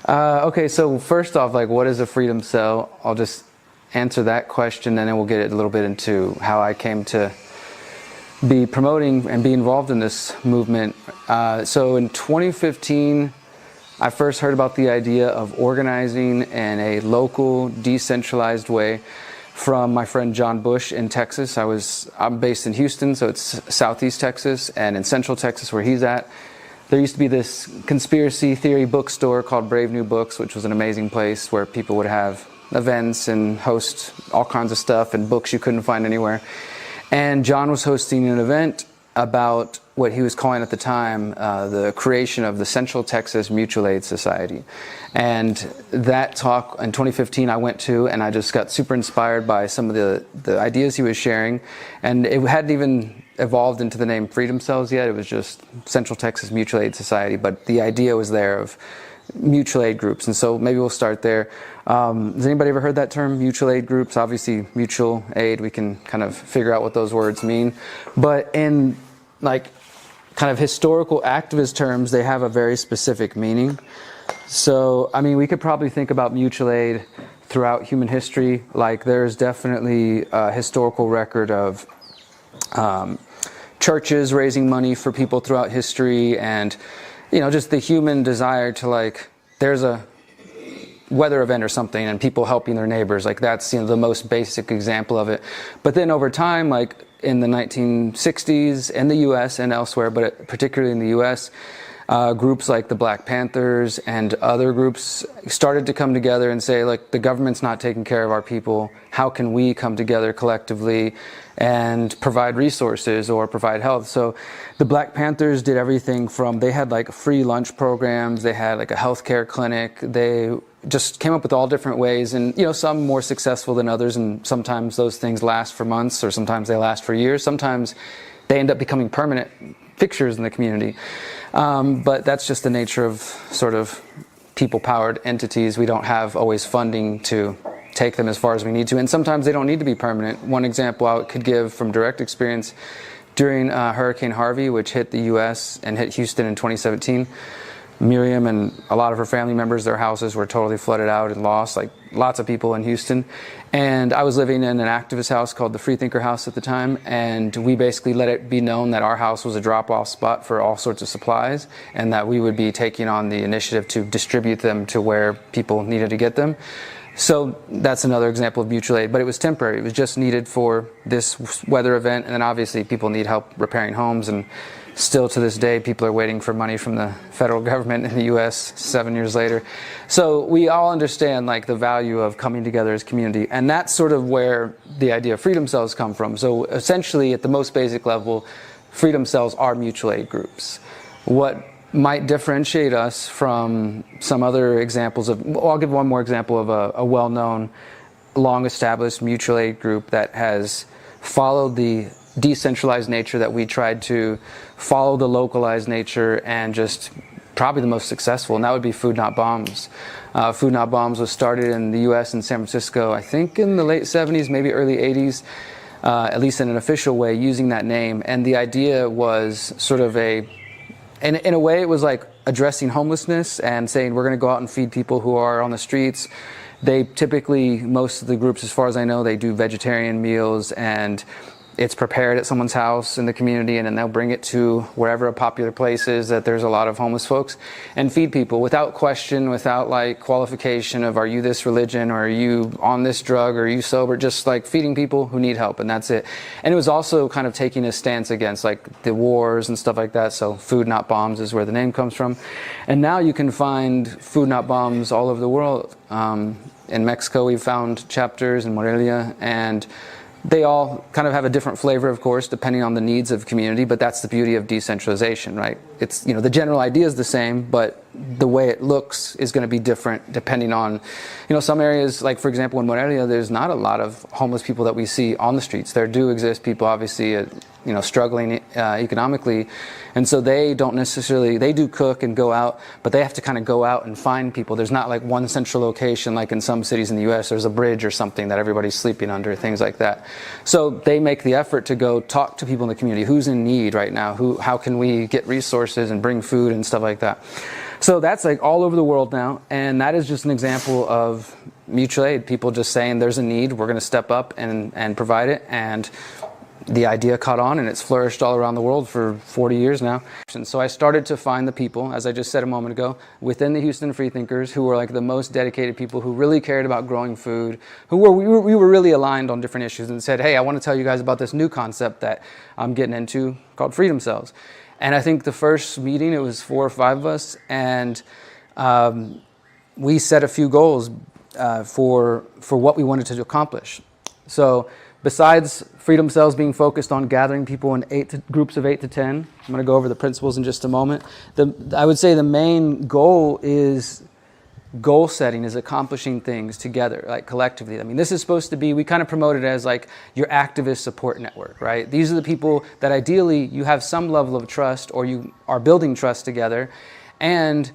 Okay, so first off, like, what is a freedom cell? I'll just answer that question, and then we'll get a little bit into how I came to be promoting and be involved in this movement. So in 2015, I first heard about the idea of organizing in a local, decentralized way from my friend John Bush in Texas. I'm based in Houston, so it's southeast Texas, and in central Texas where he's at, there used to be this conspiracy theory bookstore called Brave New Books, which was an amazing place where people would have events and host all kinds of stuff and books you couldn't find anywhere. And John was hosting an event about what he was calling at the time the creation of the Central Texas Mutual Aid Society. And that talk in 2015 I went to, and I just got super inspired by some of the ideas he was sharing. And it hadn't even evolved into the name Freedom Cells yet. It was just Central Texas Mutual Aid Society, but the idea was there of mutual aid groups. And so maybe we'll start there. Has anybody ever heard that term, mutual aid groups? Obviously mutual aid, we can kind of figure out what those words mean, but in like kind of historical activist terms, they have a very specific meaning. So I mean, we could probably think about mutual aid throughout human history. Like, there's definitely a historical record of churches raising money for people throughout history, and just the human desire to, like, there's a weather event or something and people helping their neighbors. Like, that's the most basic example of it. But then over time, like in the 1960s in the US and elsewhere, but particularly in the US, groups like the Black Panthers and other groups started to come together and say, like, the government's not taking care of our people. How can we come together collectively and provide resources or provide health? So the Black Panthers did everything from, they had like free lunch programs, they had like a healthcare clinic, they just came up with all different ways, and some more successful than others, and sometimes those things last for months, or sometimes they last for years. Sometimes they end up becoming permanent fixtures in the community. But that's just the nature of sort of people-powered entities. We don't have always funding to take them as far as we need to, and sometimes they don't need to be permanent. One example I could give from direct experience, during Hurricane Harvey, which hit the US and hit Houston in 2017, Miriam and a lot of her family members, their houses were totally flooded out and lost, like lots of people in Houston. And I was living in an activist house called the Freethinker House at the time, and we basically let it be known that our house was a drop-off spot for all sorts of supplies, and that we would be taking on the initiative to distribute them to where people needed to get them. So that's another example of mutual aid, but it was temporary. It was just needed for this weather event, and then obviously people need help repairing homes, and still to this day people are waiting for money from the federal government in the US 7 years later. So we all understand, like, the value of coming together as community, and that's sort of where the idea of freedom cells come from. So essentially, at the most basic level, freedom cells are mutual aid groups. What might differentiate us from some other examples of, well, I'll give one more example of a well-known, long-established mutual aid group that has followed the decentralized nature that we tried to follow, the localized nature, and just probably the most successful, and that would be Food Not Bombs. Food Not Bombs was started in the US in San Francisco, I think in the late 70s, maybe early 80s, at least in an official way, using that name. And the idea was sort of in a way, it was like addressing homelessness and saying, we're going to go out and feed people who are on the streets. They typically, most of the groups, as far as I know, they do vegetarian meals, and it's prepared at someone's house in the community, and then they'll bring it to wherever a popular place is that there's a lot of homeless folks, and feed people without question, without like qualification of, are you this religion, or are you on this drug, or are you sober? Just like feeding people who need help, and that's it. And it was also kind of taking a stance against like the wars and stuff like that. So Food Not Bombs is where the name comes from. And now you can find Food Not Bombs all over the world. In Mexico, we found chapters in Morelia, and they all kind of have a different flavor, of course, depending on the needs of the community, but that's the beauty of decentralization, right? It's, the general idea is the same, but the way it looks is going to be different depending on, some areas, like for example in Morelia, there's not a lot of homeless people that we see on the streets. There do exist people, obviously, struggling economically, and so they don't necessarily, they do cook and go out, but they have to kind of go out and find people. There's not like one central location like in some cities in the US. There's a bridge or something that everybody's sleeping under, things like that. So they make the effort to go talk to people in the community. Who's in need right now? How can we get resources and bring food and stuff like that? So that's like all over the world now, and that is just an example of mutual aid. People just saying there's a need, we're going to step up and provide it, and the idea caught on, and it's flourished all around the world for 40 years now. And so I started to find the people, as I just said a moment ago, within the Houston Freethinkers who were like the most dedicated people who really cared about growing food, we were really aligned on different issues, and said, hey, I want to tell you guys about this new concept that I'm getting into called freedom cells. And I think the first meeting, it was 4 or 5 of us, and we set a few goals for what we wanted to accomplish. So besides freedom cells being focused on gathering people in groups of 8 to 10, I'm going to go over the principles in just a moment. I would say the main goal is goal setting, is accomplishing things together, like collectively. I mean, this is supposed to be, we kind of promote it as like your activist support network, right? These are the people that ideally you have some level of trust, or you are building trust together, and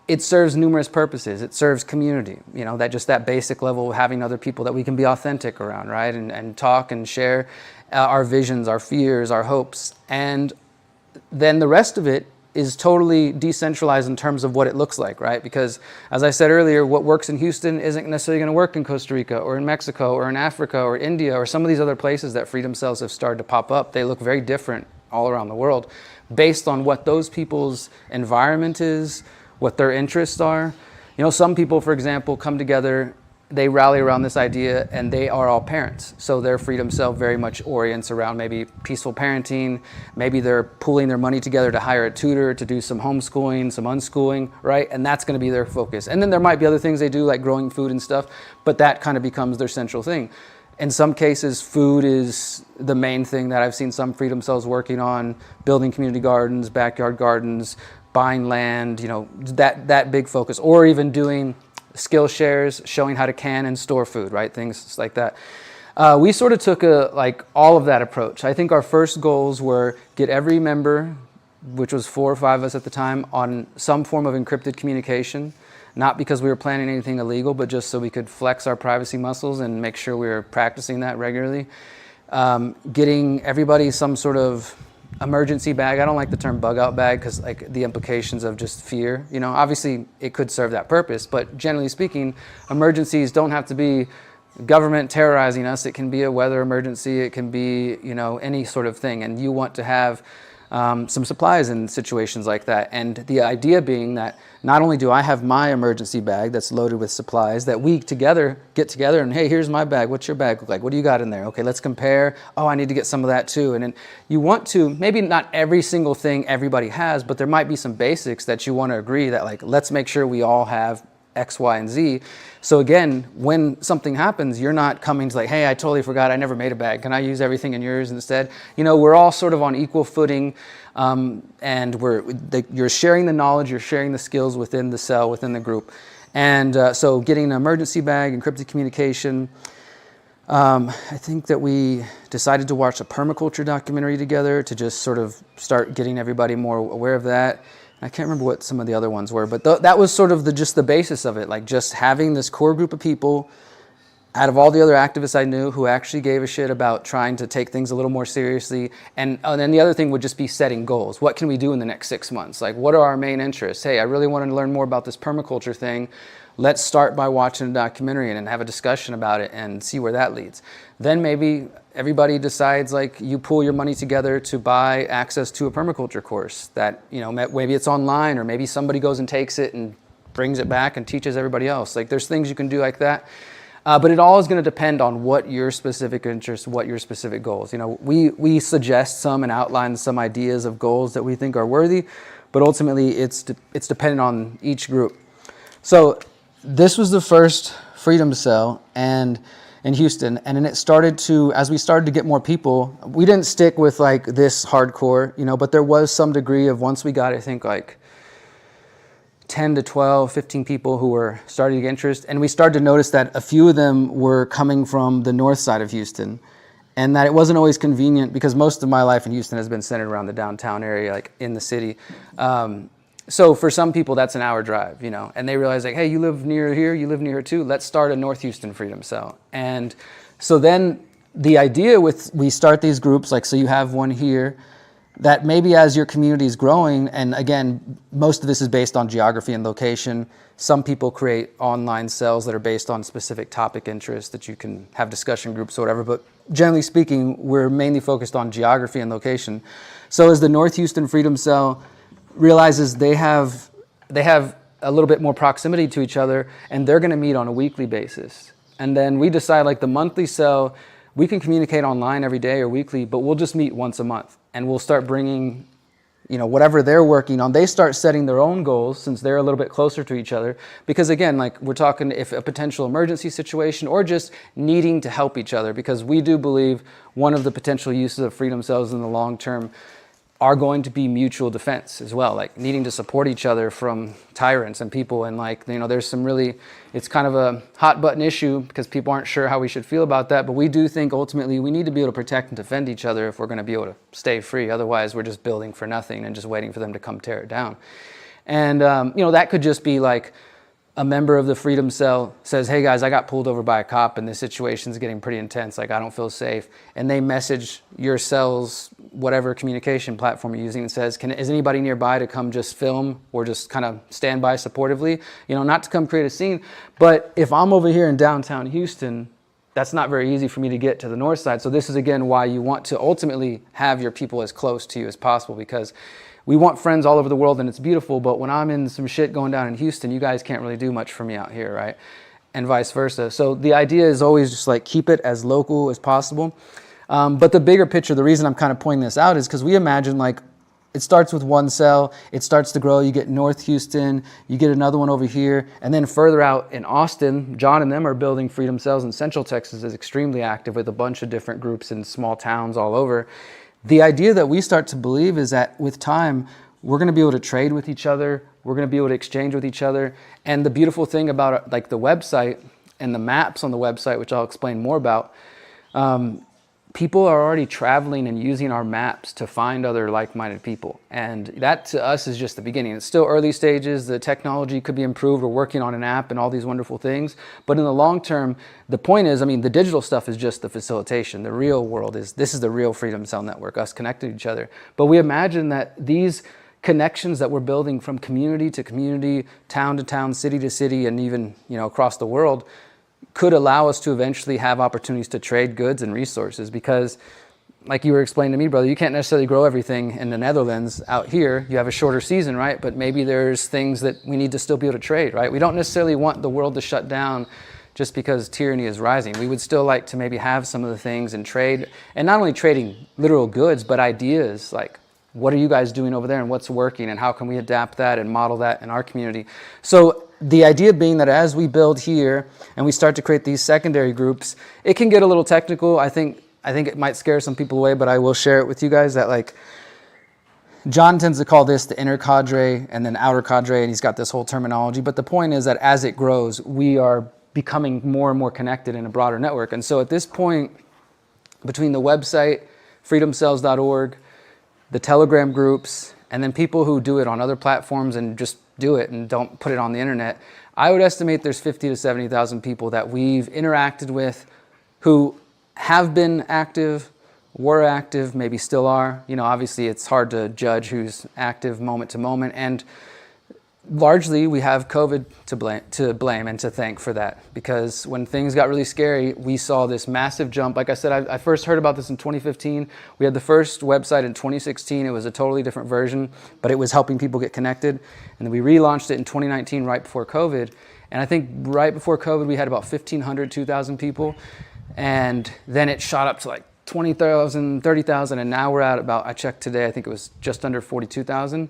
it serves numerous purposes. It serves community, you know, that basic level of having other people that we can be authentic around, right? And talk and share our visions, our fears, our hopes. And then the rest of it is totally decentralized in terms of what it looks like, right? Because as I said earlier, what works in Houston isn't necessarily going to work in Costa Rica or in Mexico or in Africa or India or some of these other places that freedom cells have started to pop up. They look very different all around the world based on what those people's environment is, what their interests are. You know, some people, for example, come together, they rally around this idea, and they are all parents. So their freedom cell very much orients around maybe peaceful parenting. Maybe they're pooling their money together to hire a tutor to do some homeschooling, some unschooling, right? And that's going to be their focus. And then there might be other things they do, like growing food and stuff, but that kind of becomes their central thing. In some cases, food is the main thing that I've seen some freedom cells working on, building community gardens, backyard gardens, buying land, you know, that big focus, or even doing skill shares, showing how to can and store food, right? Things like that. We sort of took all of that approach. I think our first goals were get every member, which was 4 or 5 of us at the time, on some form of encrypted communication, not because we were planning anything illegal, but just so we could flex our privacy muscles and make sure we were practicing that regularly. Getting everybody some sort of emergency bag. I don't like the term bug out bag because like the implications of just fear, you know, obviously it could serve that purpose, but generally speaking, emergencies don't have to be government terrorizing us. It can be a weather emergency. It can be, you know, any sort of thing. And you want to have some supplies in situations like that. And the idea being that not only do I have my emergency bag that's loaded with supplies, that we together get together and, hey, here's my bag. What's your bag look like? What do you got in there? Okay, let's compare. Oh, I need to get some of that too. And then you want to, maybe not every single thing everybody has, but there might be some basics that you want to agree that, like, let's make sure we all have X, Y, and Z. So again, when something happens, you're not coming to like, hey, I totally forgot, I never made a bag. Can I use everything in yours instead? You know, we're all sort of on equal footing, and you're sharing the knowledge, you're sharing the skills within the cell, within the group. And so getting an emergency bag, encrypted communication. I think that we decided to watch a permaculture documentary together to just sort of start getting everybody more aware of that. I can't remember what some of the other ones were, but that was sort of just the basis of it, like just having this core group of people out of all the other activists I knew who actually gave a shit about trying to take things a little more seriously. And then the other thing would just be setting goals. What can we do in the next 6 months? Like, what are our main interests? Hey, I really want to learn more about this permaculture thing. Let's start by watching a documentary and have a discussion about it and see where that leads. Then maybe everybody decides, like, you pool your money together to buy access to a permaculture course that, you know, maybe it's online, or maybe somebody goes and takes it and brings it back and teaches everybody else. Like, there's things you can do like that. But it all is going to depend on what your specific interests, what your specific goals. You know, we suggest some and outline some ideas of goals that we think are worthy, but ultimately it's dependent on each group. So this was the first Freedom Cell in Houston, and then it started to, as we started to get more people, we didn't stick with like this hardcore, you know, but there was some degree of, once we got, I think, like 10 to 12, 15 people who were starting to get interest, and we started to notice that a few of them were coming from the north side of Houston, and that it wasn't always convenient, because most of my life in Houston has been centered around the downtown area, like in the city. So for some people, that's an hour drive, you know, and they realize, like, hey, you live near here, you live near here too, let's start a North Houston Freedom Cell. And so then the idea we start these groups, like, so you have one here, that maybe as your community is growing, and again, most of this is based on geography and location. Some people create online cells that are based on specific topic interests that you can have discussion groups or whatever, but generally speaking, we're mainly focused on geography and location. So as the North Houston Freedom Cell realizes they have a little bit more proximity to each other, and they're going to meet on a weekly basis. And then we decide, like the monthly cell, we can communicate online every day or weekly, but we'll just meet once a month, and we'll start bringing, whatever they're working on. They start setting their own goals since they're a little bit closer to each other. Because again, like we're talking if a potential emergency situation or just needing to help each other, because we do believe one of the potential uses of freedom cells in the long term are going to be mutual defense as well, like needing to support each other from tyrants and people. And there's some it's kind of a hot button issue because people aren't sure how we should feel about that. But we do think ultimately we need to be able to protect and defend each other if we're going to be able to stay free. Otherwise, we're just building for nothing and just waiting for them to come tear it down. And, that could just be like a member of the Freedom Cell says, hey guys, I got pulled over by a cop and this situation's getting pretty intense. Like, I don't feel safe. And they message your cell's whatever communication platform you're using and says, is anybody nearby to come just film or just kind of stand by supportively? Not to come create a scene. But if I'm over here in downtown Houston, that's not very easy for me to get to the north side. So this is, again, why you want to ultimately have your people as close to you as possible, because we want friends all over the world and it's beautiful, but when I'm in some shit going down in Houston, you guys can't really do much for me out here, right? And vice versa. So the idea is always just like keep it as local as possible. But the bigger picture, the reason I'm kind of pointing this out is because we imagine like it starts with one cell, it starts to grow, you get North Houston, you get another one over here, and then further out in Austin, John and them are building freedom cells, and Central Texas is extremely active with a bunch of different groups in small towns all over. The idea that we start to believe is that with time, we're going to be able to trade with each other, we're going to be able to exchange with each other. And the beautiful thing about like the website and the maps on the website, which I'll explain more about, people are already traveling and using our maps to find other like-minded people. And that to us is just the beginning. It's still early stages. The technology could be improved. We're working on an app and all these wonderful things. But in the long term, the point is, the digital stuff is just the facilitation. The real world this is the real Freedom Cell network, us connecting to each other. But we imagine that these connections that we're building from community to community, town to town, city to city, and even, across the world, could allow us to eventually have opportunities to trade goods and resources. Because like you were explaining to me, brother, you can't necessarily grow everything in the Netherlands out here. You have a shorter season, right? But maybe there's things that we need to still be able to trade, right? We don't necessarily want the world to shut down just because tyranny is rising. We would still like to maybe have some of the things and trade, and not only trading literal goods, but ideas like, what are you guys doing over there and what's working and how can we adapt that and model that in our community? So the idea being that as we build here and we start to create these secondary groups, it can get a little technical. I think it might scare some people away, but I will share it with you guys that like John tends to call this the inner cadre and then outer cadre, and he's got this whole terminology. But the point is that as it grows, we are becoming more and more connected in a broader network. And so at this point, between the website, freedomcells.org, the Telegram groups, and then people who do it on other platforms and just do it and don't put it on the internet, I would estimate there's 50 to 70,000 people that we've interacted with who have been active, were active, maybe still are. Obviously it's hard to judge who's active moment to moment, and largely we have COVID to blame and to thank for that, because when things got really scary, we saw this massive jump. Like I said, I first heard about this in 2015. We had the first website in 2016. It was a totally different version, but it was helping people get connected. And then we relaunched it in 2019, right before COVID. And I think right before COVID, we had about 1,500, 2,000 people. And then it shot up to like 20,000, 30,000. And now we're at about, I checked today, I think it was just under 42,000.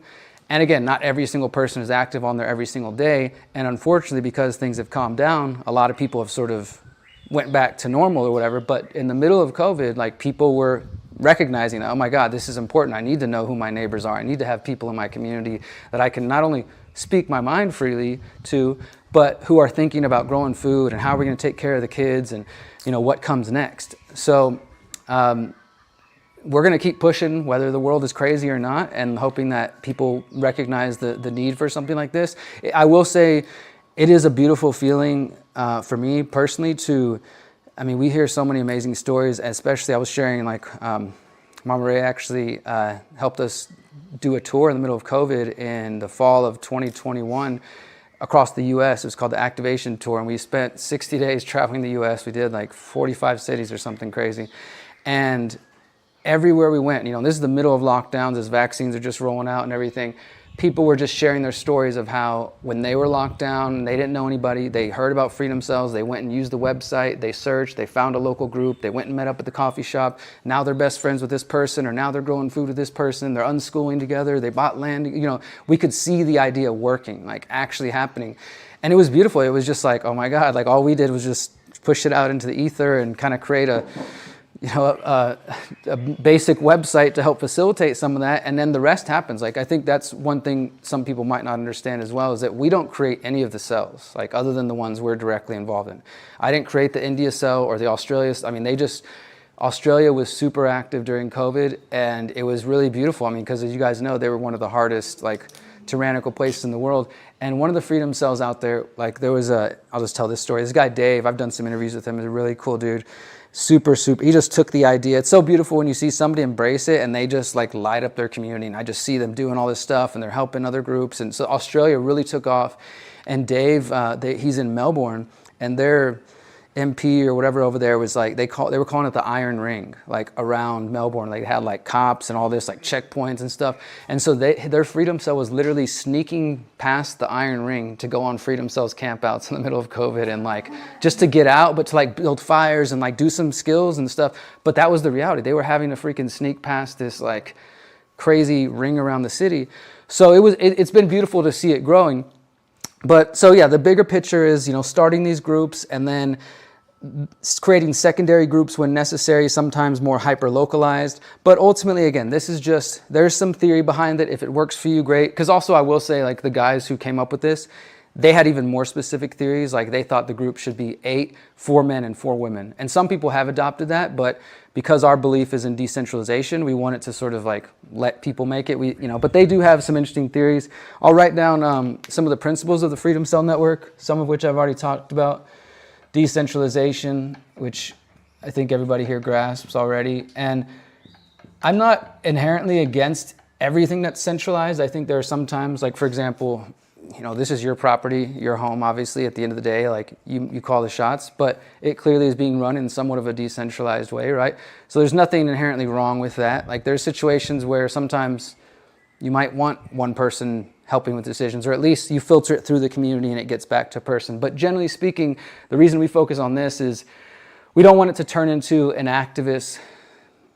And again, not every single person is active on there every single day. And unfortunately, because things have calmed down, a lot of people have sort of went back to normal or whatever. But in the middle of COVID, like people were recognizing, oh my God, this is important. I need to know who my neighbors are. I need to have people in my community that I can not only speak my mind freely to, but who are thinking about growing food and how we're going to take care of the kids and what comes next. So we're going to keep pushing whether the world is crazy or not, and hoping that people recognize the need for something like this. I will say it is a beautiful feeling for me personally we hear so many amazing stories, especially I was sharing Mama Ray actually helped us do a tour in the middle of COVID in the fall of 2021 across the U.S. It was called the Activation Tour, and we spent 60 days traveling the U.S. We did like 45 cities or something crazy. And everywhere we went, this is the middle of lockdowns as vaccines are just rolling out and everything. People were just sharing their stories of how when they were locked down, they didn't know anybody, they heard about Freedom Cells, they went and used the website, they searched, they found a local group, they went and met up at the coffee shop. Now they're best friends with this person, or now they're growing food with this person, they're unschooling together, they bought land. We could see the idea working, like actually happening. And it was beautiful. It was just like, oh my God, like all we did was just push it out into the ether and kind of create a basic website to help facilitate some of that, and then the rest happens. Like I think that's one thing some people might not understand as well, is that we don't create any of the cells, like other than the ones we're directly involved in. I didn't create the India cell or the Australia. Australia was super active during COVID, and it was really beautiful. Because as you guys know, they were one of the hardest, tyrannical places in the world. And one of the Freedom Cells out there, I'll just tell this story. This guy Dave, I've done some interviews with him. He's a really cool dude. Super. He just took the idea. It's so beautiful when you see somebody embrace it and they just light up their community. And I just see them doing all this stuff and they're helping other groups. And so Australia really took off. And Dave, he's in Melbourne, and their MP or whatever over there was they were calling it the Iron Ring, around Melbourne. They had cops and all this checkpoints and stuff. And so their Freedom Cell was literally sneaking past the Iron Ring to go on Freedom Cells campouts in the middle of COVID, and just to get out, but to build fires and do some skills and stuff. But that was the reality. They were having to freaking sneak past this crazy ring around the city. So it's been beautiful to see it growing. But so yeah, the bigger picture is, starting these groups and then creating secondary groups when necessary, sometimes more hyper-localized. But ultimately, again, there's some theory behind it. If it works for you, great. Because also I will say, the guys who came up with this, they had even more specific theories. They thought the group should be 8, 4 men and 4 women. And some people have adopted that, but because our belief is in decentralization, we want it to sort of let people make it. But they do have some interesting theories. I'll write down some of the principles of the Freedom Cell Network, some of which I've already talked about. Decentralization, which I think everybody here grasps already. And I'm not inherently against everything that's centralized. I think there are some times, for example, this is your property, your home, obviously, at the end of the day, you call the shots, but it clearly is being run in somewhat of a decentralized way, right? So there's nothing inherently wrong with that. There's situations where sometimes you might want one person helping with decisions, or at least you filter it through the community and it gets back to a person. But generally speaking, the reason we focus on this is we don't want it to turn into an activist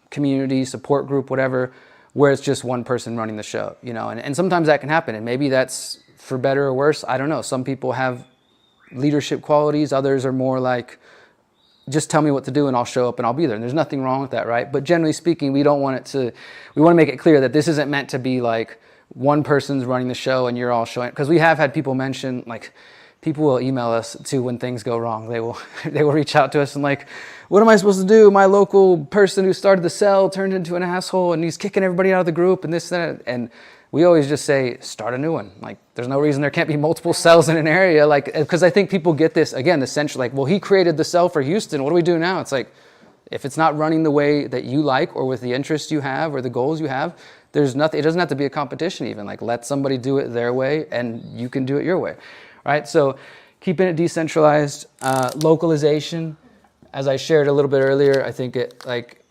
community, support group, whatever, where it's just one person running the show, and sometimes that can happen, and maybe that's for better or worse. I don't know. Some people have leadership qualities. Others are more just tell me what to do and I'll show up and I'll be there. And there's nothing wrong with that, right? But generally speaking, we want to make it clear that this isn't meant to be one person's running the show and you're all showing, because we have had people mention, people will email us too when things go wrong. They will reach out to us and what am I supposed to do? My local person who started the cell turned into an asshole and he's kicking everybody out of the group and this and that. And we always just say, start a new one. There's no reason there can't be multiple cells in an area. Because I think people get this, again, the sense well, he created the cell for Houston. What do we do now? It's if it's not running the way that you like or with the interests you have or the goals you have, there's nothing. It doesn't have to be a competition even. Let somebody do it their way and you can do it your way, right? So keeping it decentralized, localization. As I shared a little bit earlier, I think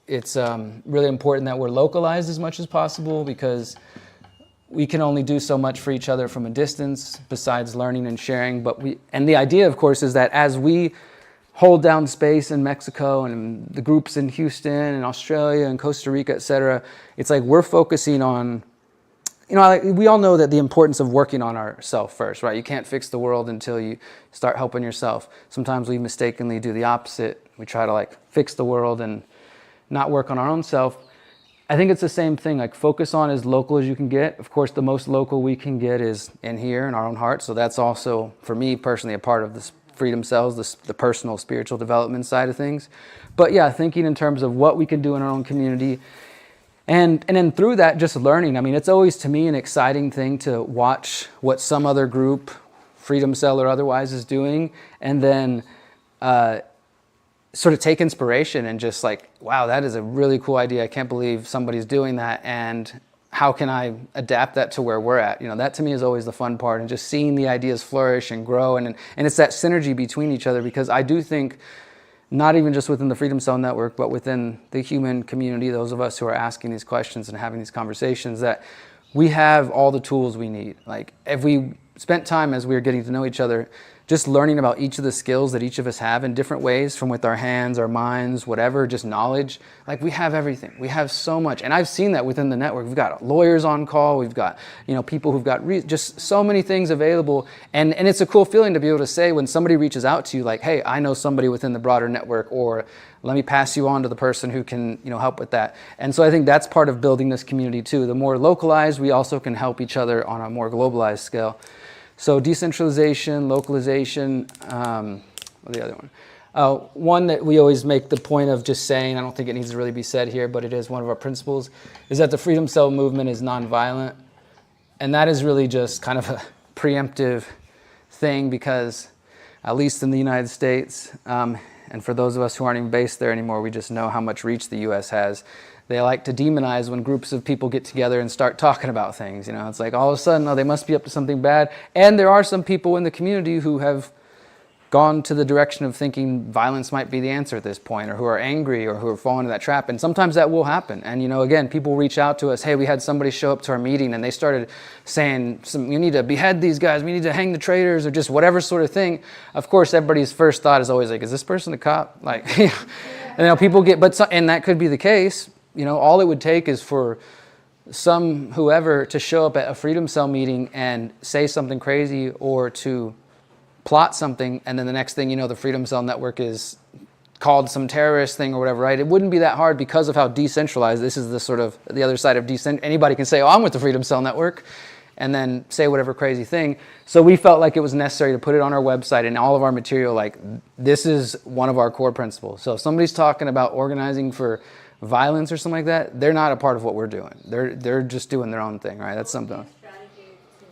it's really important that we're localized as much as possible, because we can only do so much for each other from a distance besides learning and sharing. And the idea, of course, is that as we hold down space in Mexico and the groups in Houston and Australia and Costa Rica, et cetera, it's we're focusing on, we all know that the importance of working on ourselves first, right? You can't fix the world until you start helping yourself. Sometimes we mistakenly do the opposite. We try to fix the world and not work on our own self. I think it's the same thing, focus on as local as you can get. Of course, the most local we can get is in here in our own heart. So that's also, for me personally, a part of this Freedom Cells, the personal spiritual development side of things. But yeah, thinking in terms of what we can do in our own community. And then through that, just learning. It's always, to me, an exciting thing to watch what some other group, Freedom Cell or otherwise, is doing. And then sort of take inspiration and just like, wow, that is a really cool idea. I can't believe somebody's doing that. And how can I adapt that to where we're at? That to me is always the fun part, and just seeing the ideas flourish and grow. And it's that synergy between each other, because I do think, not even just within the Freedom Cell Network, but within the human community, those of us who are asking these questions and having these conversations, that we have all the tools we need. Like, if we spent time as we were getting to know each other, just learning about each of the skills that each of us have in different ways, from with our hands, our minds, whatever, just knowledge. Like, we have everything. We have so much. And I've seen that within the network. We've got lawyers on call. We've got, people who've got just so many things available. And it's a cool feeling to be able to say, when somebody reaches out to you, like, hey, I know somebody within the broader network, or let me pass you on to the person who can, help with that. And so I think that's part of building this community too. The more localized, we also can help each other on a more globalized scale. So decentralization, localization, what the other one? One that we always make the point of just saying, I don't think it needs to really be said here, but it is one of our principles, is that the Freedom Cell movement is nonviolent. And that is really just kind of a preemptive thing, because at least in the United States, and for those of us who aren't even based there anymore, we just know how much reach the US has. They like to demonize when groups of people get together and start talking about things. It's like all of a sudden, oh, they must be up to something bad. And there are some people in the community who have gone to the direction of thinking violence might be the answer at this point, or who are angry, or who are falling into that trap. And sometimes that will happen. And, again, people reach out to us. Hey, we had somebody show up to our meeting and they started saying, you need to behead these guys. We need to hang the traitors, or just whatever sort of thing. Of course, everybody's first thought is always like, is this person a cop? Like, and people get, and that could be the case. All it would take is for whoever to show up at a Freedom Cell meeting and say something crazy, or to plot something, and then the next thing you know, the Freedom Cell Network is called some terrorist thing or whatever, right? It wouldn't be that hard because of how decentralized. This is the sort of the other side of anybody can say, oh, I'm with the Freedom Cell Network, and then say whatever crazy thing. So we felt like it was necessary to put it on our website and all of our material, like, this is one of our core principles. So if somebody's talking about organizing for violence or something like that, they're not a part of what we're doing. They're just doing their own thing, right? That's something. Strategy to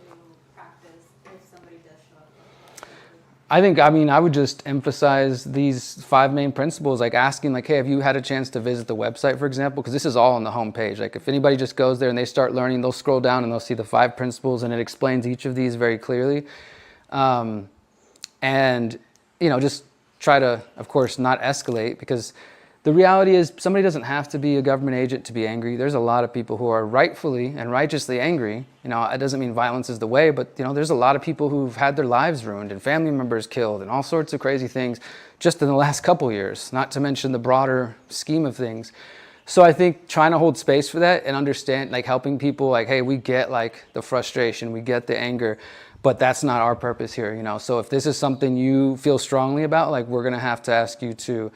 practice if somebody does show up. I would just emphasize these 5 main principles, like asking, like, hey, have you had a chance to visit the website, for example? Because this is all on the homepage. Like, if anybody just goes there and they start learning, they'll scroll down and they'll see the 5 principles, and it explains each of these very clearly. And just try to, of course, not escalate, because the reality is, somebody doesn't have to be a government agent to be angry. There's a lot of people who are rightfully and righteously angry. It doesn't mean violence is the way, but there's a lot of people who've had their lives ruined and family members killed and all sorts of crazy things just in the last couple years, not to mention the broader scheme of things. So I think trying to hold space for that and understand, like, helping people, like, hey, we get, like, the frustration, we get the anger, but that's not our purpose here, So if this is something you feel strongly about, like, we're going to have to ask you to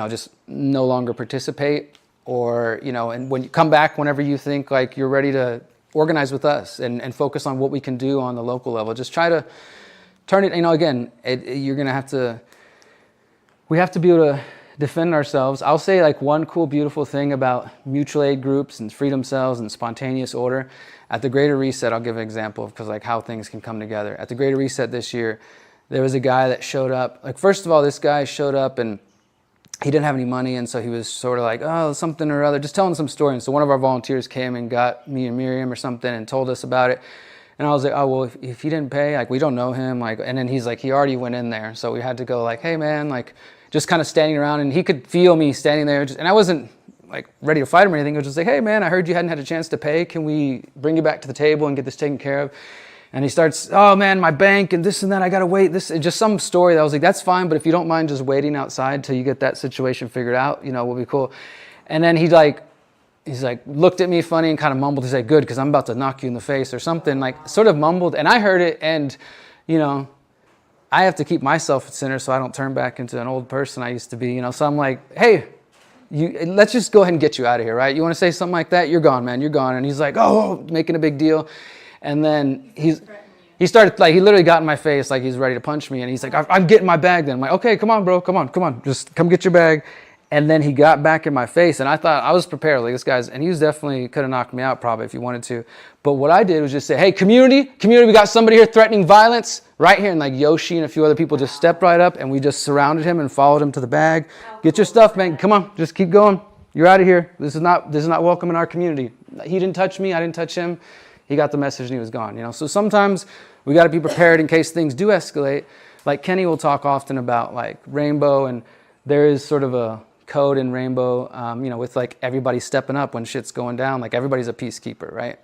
just no longer participate, or, and when you come back, whenever you think like you're ready to organize with us and focus on what we can do on the local level, just try to turn it, again, you're going to have to, we have to be able to defend ourselves. I'll say, like, one cool, beautiful thing about mutual aid groups and freedom cells and spontaneous order. At the Greater Reset, I'll give an example of, because like how things can come together. At the Greater Reset this year, there was a guy that showed up. Like, first of all, this guy showed up and he didn't have any money, and so he was sort of like, oh, something or other, just telling some story. And so one of our volunteers came and got me and Miriam or something and told us about it. And I was like, oh, well, if he didn't pay, like, we don't know him. Like, and then he's like, he already went in there. So we had to go like, hey, man, like, just kind of standing around. And he could feel me standing there. And I wasn't like ready to fight him or anything. It was just like, hey, man, I heard you hadn't had a chance to pay. Can we bring you back to the table and get this taken care of? And he starts, oh, man, my bank and this and that, I got to wait. This just some story that I was like, that's fine, but if you don't mind just waiting outside till you get that situation figured out, we'll be cool. And then he's like, looked at me funny and kind of mumbled. He's like, good, because I'm about to knock you in the face or something, like sort of mumbled. And I heard it, and, I have to keep myself at center so I don't turn back into an old person I used to be, So I'm like, hey, let's just go ahead and get you out of here, right? You want to say something like that? You're gone, man, you're gone. And he's like, oh, making a big deal. And then he started, like, he literally got in my face like he's ready to punch me. And he's like, I'm getting my bag then. I'm like, okay, come on, bro, come on. Just come get your bag. And then he got back in my face, and I thought, I was prepared, like this guy's, and he was definitely, could have knocked me out probably if he wanted to. But what I did was just say, hey, community, we got somebody here threatening violence right here. And like Yoshi and a few other people just stepped right up, and we just surrounded him and followed him to the bag. Get your stuff, man. Come on, just keep going. You're out of here. This is not welcome in our community. He didn't touch me. I didn't touch him. He got the message and he was gone. So sometimes we got to be prepared in case things do escalate. Like Kenny will talk often about like Rainbow, and there is sort of a code in Rainbow, with like everybody stepping up when shit's going down. Like everybody's a peacekeeper, right?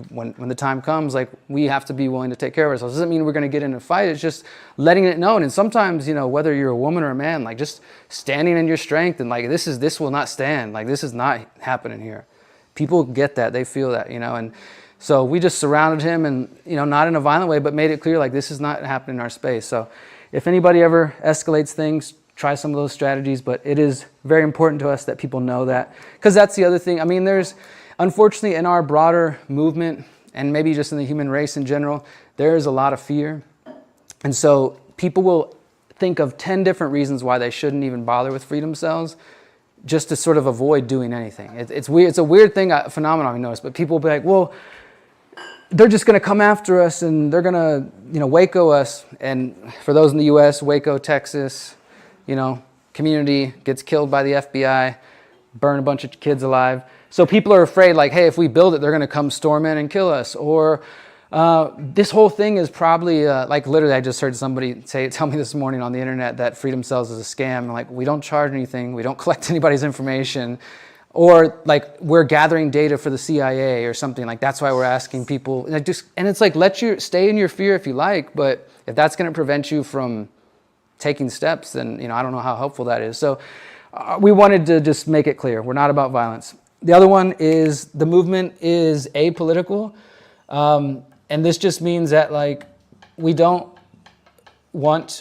When the time comes, like we have to be willing to take care of ourselves. Doesn't mean we're going to get in a fight. It's just letting it known. And sometimes, whether you're a woman or a man, like just standing in your strength and like this will not stand. Like this is not happening here. People get that. They feel that, And so we just surrounded him, and not in a violent way, but made it clear like this is not happening in our space. So if anybody ever escalates things, try some of those strategies. But it is very important to us that people know that, because that's the other thing. I mean, unfortunately, in our broader movement, and maybe just in the human race in general, there is a lot of fear. And so people will think of 10 different reasons why they shouldn't even bother with freedom cells, just to sort of avoid doing anything. It's weird. It's a weird phenomenon I noticed, but people will be like, well, they're just going to come after us, and they're going to, Waco us. And for those in the U.S., Waco, Texas, community gets killed by the FBI, burn a bunch of kids alive. So people are afraid, like, hey, if we build it, they're going to come storm in and kill us. Or this whole thing is probably, like literally I just heard somebody tell me this morning on the internet that Freedom Cells is a scam. Like, we don't charge anything. We don't collect anybody's information. Or like we're gathering data for the CIA or something. Like that's why we're asking people. And it's like, stay in your fear if you like, but if that's going to prevent you from taking steps, then, I don't know how helpful that is. So we wanted to just make it clear. We're not about violence. The other one is the movement is apolitical. And this just means that like we don't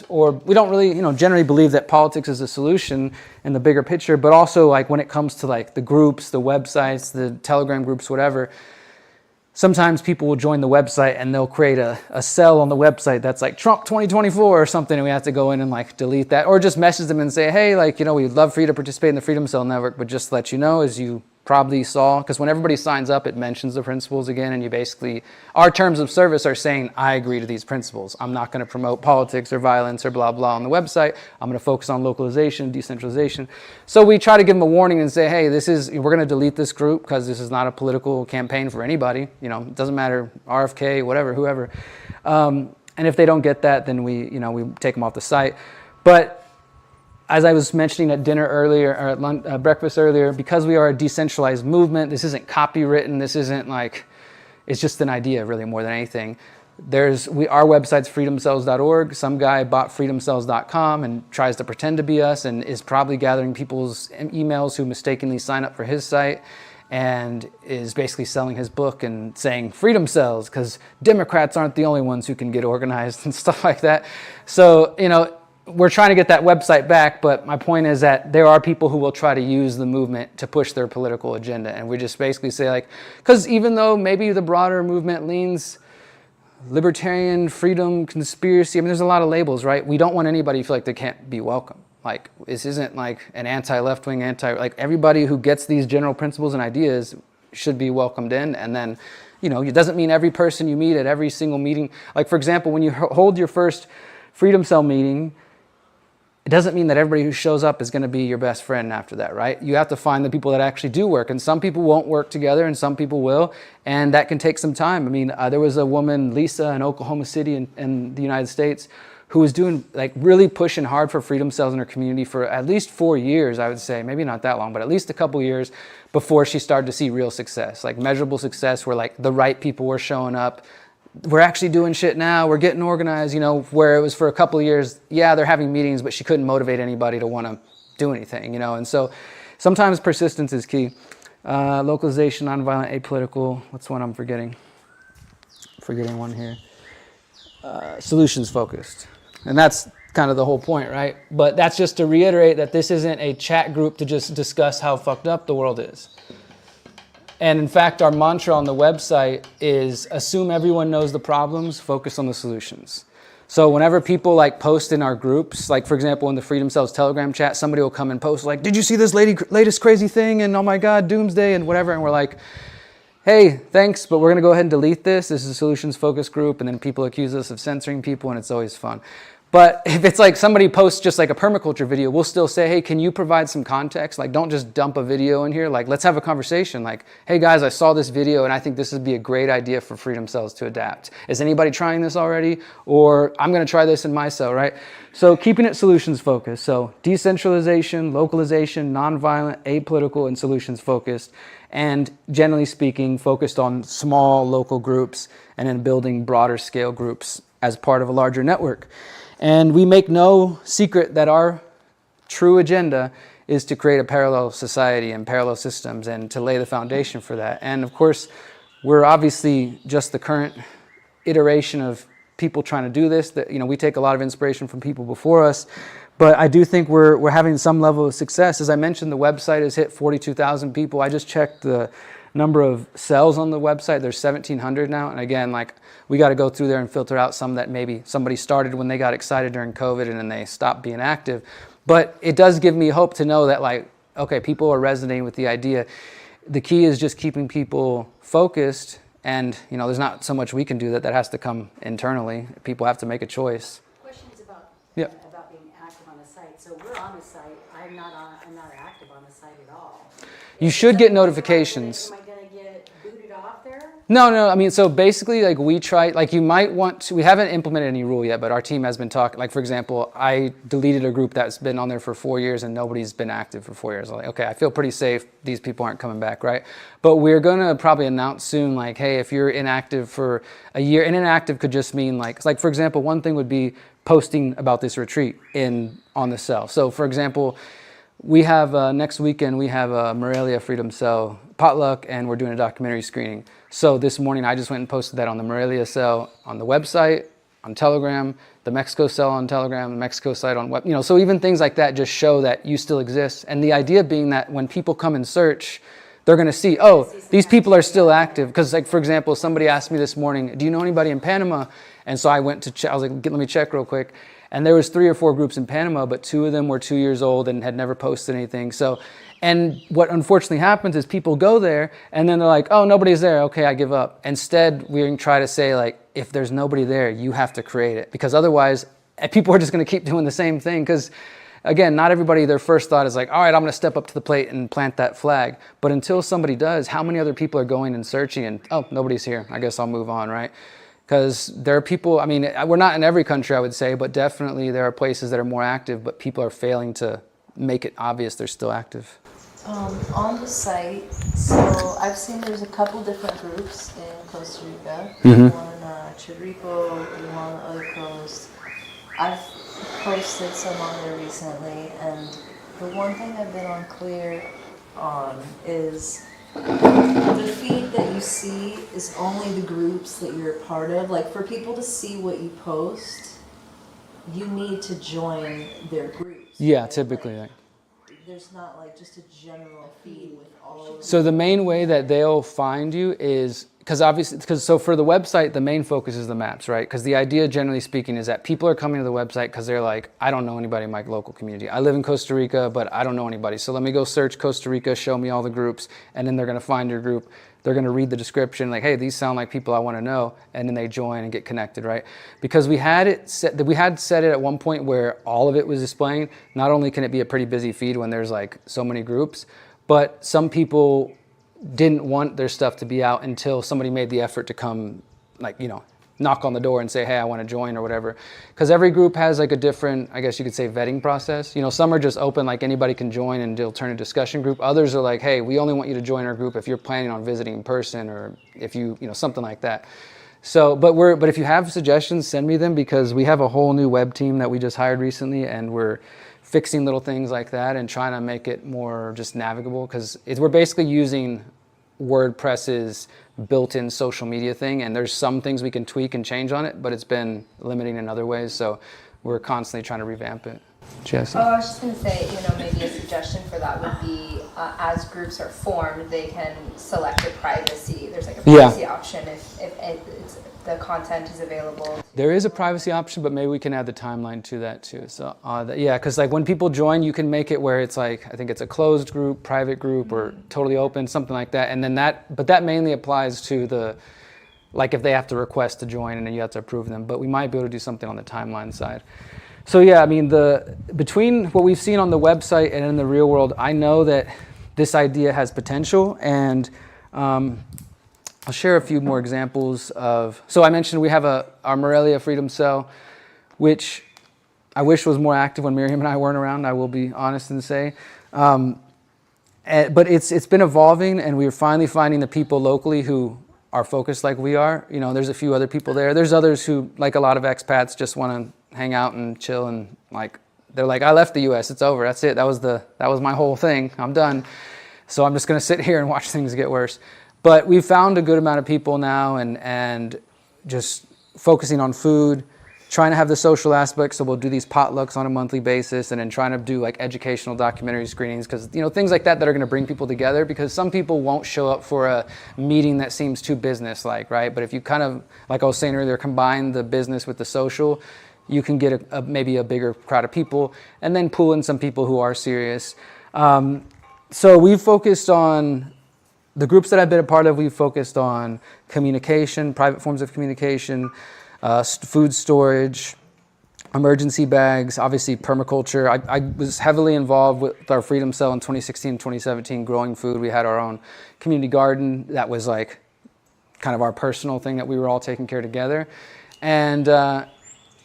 really, generally believe that politics is a solution in the bigger picture, but also like when it comes to like the groups, the websites, the Telegram groups, whatever, sometimes people will join the website and they'll create a cell on the website that's like Trump 2024 or something, and we have to go in and like delete that, or just message them and say, hey, like, we'd love for you to participate in the Freedom Cell Network, but just to let you know, as you probably saw, because when everybody signs up, it mentions the principles again, and you basically, our terms of service are saying, I agree to these principles. I'm not going to promote politics or violence or blah, blah on the website. I'm going to focus on localization, decentralization. So we try to give them a warning and say, hey, we're going to delete this group because this is not a political campaign for anybody. It doesn't matter, RFK, whatever, whoever. And if they don't get that, then we take them off the site. But as I was mentioning at dinner earlier, or at breakfast earlier, because we are a decentralized movement, this isn't copywritten, this isn't like, it's just an idea really more than anything. Our website's freedomcells.org. Some guy bought freedomcells.com and tries to pretend to be us and is probably gathering people's emails who mistakenly sign up for his site, and is basically selling his book and saying freedom cells because Democrats aren't the only ones who can get organized and stuff like that. So, we're trying to get that website back, but my point is that there are people who will try to use the movement to push their political agenda. And we just basically say like, because even though maybe the broader movement leans libertarian, freedom, conspiracy, there's a lot of labels, right? We don't want anybody to feel like they can't be welcome. Like, this isn't like an anti-left wing, like everybody who gets these general principles and ideas should be welcomed in. And then, it doesn't mean every person you meet at every single meeting. Like, for example, when you hold your first Freedom Cell meeting, it doesn't mean that everybody who shows up is going to be your best friend after that, right? You have to find the people that actually do work, and some people won't work together and some people will, and that can take some time. There was a woman, Lisa, in Oklahoma City in the United States, who was doing like really pushing hard for freedom cells in her community for at least 4 years, I would say, maybe not that long, but at least a couple years before she started to see real success, like measurable success where like the right people were showing up. We're actually doing shit now. We're getting organized, where it was for a couple of years, yeah, they're having meetings, but she couldn't motivate anybody to want to do anything, And so sometimes persistence is key. Localization, nonviolent, apolitical. What's one I'm forgetting? Forgetting one here. Solutions focused. And that's kind of the whole point, right? But that's just to reiterate that this isn't a chat group to just discuss how fucked up the world is. And in fact, our mantra on the website is assume everyone knows the problems, focus on the solutions. So whenever people like post in our groups, like for example in the Freedom Cells Telegram chat, somebody will come and post like, did you see this latest crazy thing, and oh my god, doomsday and whatever, and we're like, hey, thanks, but we're going to go ahead and delete this. This is a solutions focused group, and then people accuse us of censoring people, and it's always fun. But if it's like somebody posts just like a permaculture video, we'll still say, hey, can you provide some context? Like, don't just dump a video in here. Like, let's have a conversation. Like, hey guys, I saw this video and I think this would be a great idea for Freedom Cells to adapt. Is anybody trying this already? Or I'm going to try this in my cell, right? So keeping it solutions focused. So decentralization, localization, nonviolent, apolitical, and solutions focused. And generally speaking, focused on small local groups and then building broader scale groups as part of a larger network. And we make no secret that our true agenda is to create a parallel society and parallel systems and to lay the foundation for that. And of course, we're obviously just the current iteration of people trying to do this. That, you know, we take a lot of inspiration from people before us, but I do think we're having some level of success. As I mentioned, the website has hit 42,000 people. I just checked the number of cells on the website. There's 1,700 now. And again, like, we got to go through there and filter out some that maybe somebody started when they got excited during COVID and then they stopped being active. But it does give me hope to know that, like, okay, people are resonating with the idea. The key is just keeping people focused, and you know, there's not so much we can do. That has to come internally. People have to make a choice. Questions about Yep. about being active on the site. So we're on the site. I'm not active on the site at all. You should get notifications. Am I gonna get booted off there? No. I mean, so basically, like, we try, like, you might want to, we haven't implemented any rule yet, but our team has been talking, like, for example, I deleted a group that's been on there for 4 years and nobody's been active for 4 years. I'm like, okay, I feel pretty safe. These people aren't coming back, right? But we're going to probably announce soon, like, hey, if you're inactive for a year, and inactive could just mean like for example, one thing would be posting about this retreat on the cell. So for example, we have next weekend, we have a Morelia Freedom Cell potluck, and we're doing a documentary screening. So this morning, I just went and posted that on the Morelia cell on the website, on Telegram, the Mexico cell on Telegram, the Mexico site on web. You know, so even things like that just show that you still exist. And the idea being that when people come and search, they're going to see, oh, these people are still active. Because, like, for example, somebody asked me this morning, do you know anybody in Panama? And so I went to check. I was like, let me check real quick. And there was 3 or 4 groups in Panama, but 2 of them were 2 years old and had never posted anything. So, and what unfortunately happens is people go there and then they're like, oh, nobody's there. Okay, I give up. Instead, we can try to say, like, if there's nobody there, you have to create it. Because otherwise, people are just going to keep doing the same thing. Because again, not everybody, their first thought is like, all right, I'm going to step up to the plate and plant that flag. But until somebody does, how many other people are going and searching and, oh, nobody's here. I guess I'll move on, right? Because there are people, I mean, we're not in every country, I would say, but definitely there are places that are more active, but people are failing to make it obvious they're still active. On the site, so I've seen there's a couple different groups in Costa Rica. Mhm. One in Chiripo, one on the other coast. I've posted some on there recently, and the one thing I've been unclear on is the feed that you see is only the groups that you're a part of. Like, for people to see what you post, you need to join their groups. Yeah, right? typically. Like, there's not like just a general feed with all of So the main way that they'll find you is, so for the website, the main focus is the maps, right? Because the idea, generally speaking, is that people are coming to the website because they're like, I don't know anybody in my local community. I live in Costa Rica, but I don't know anybody. So let me go search Costa Rica, show me all the groups, and then they're going to find your group. They're going to read the description, like, hey, these sound like people I want to know, and then they join and get connected, right? Because we had set it at one point where all of it was displaying. Not only can it be a pretty busy feed when there's like so many groups, but some people didn't want their stuff to be out until somebody made the effort to come, like, you know, knock on the door and say, hey, I want to join or whatever. Because every group has like a different, I guess you could say, vetting process. You know, some are just open, like anybody can join and they'll turn a discussion group. Others are like, hey, we only want you to join our group if you're planning on visiting in person, or if you know, something like that. So, but if you have suggestions, send me them, because we have a whole new web team that we just hired recently, and we're fixing little things like that and trying to make it more just navigable, because we're basically using WordPress's built-in social media thing, and there's some things we can tweak and change on it, but it's been limiting in other ways, so we're constantly trying to revamp it. Jesse? Oh, I was just going to say, you know, maybe a suggestion for that would be, as groups are formed, they can select a privacy. There's like a privacy option if it's the content is available? There is a privacy option, but maybe we can add the timeline to that too. So yeah, because like when people join, you can make it where it's like, I think it's a closed group, private group, or totally open, something like that. And then but that mainly applies to like if they have to request to join and then you have to approve them. But we might be able to do something on the timeline side. So yeah, I mean, between what we've seen on the website and in the real world, I know that this idea has potential, and I'll share a few more examples of. So I mentioned we have our Morelia Freedom Cell, which I wish was more active when Miriam and I weren't around. I will be honest and say, but it's been evolving, and we're finally finding the people locally who are focused like we are. You know, there's a few other people there. There's others who, like a lot of expats, just want to hang out and chill, and like they're like, I left the U.S. It's over. That's it. That was my whole thing. I'm done. So I'm just going to sit here and watch things get worse. But we've found a good amount of people now, and just focusing on food, trying to have the social aspect. So we'll do these potlucks on a monthly basis, and then trying to do like educational documentary screenings, because things like that are going to bring people together, because some people won't show up for a meeting that seems too business-like, right? But if you kind of, like I was saying earlier, combine the business with the social, you can get maybe a bigger crowd of people, and then pull in some people who are serious. So we've focused on the groups that I've been a part of. We've focused on communication, private forms of communication, food storage, emergency bags, obviously permaculture. I was heavily involved with our Freedom Cell in 2016, 2017, growing food. We had our own community garden that was like kind of our personal thing that we were all taking care of together. And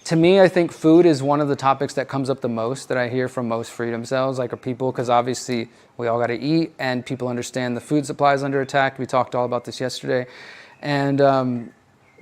to me, I think food is one of the topics that comes up the most, that I hear from most Freedom Cells, like, are people, because obviously we all got to eat, and people understand the food supply is under attack. We talked all about this yesterday. And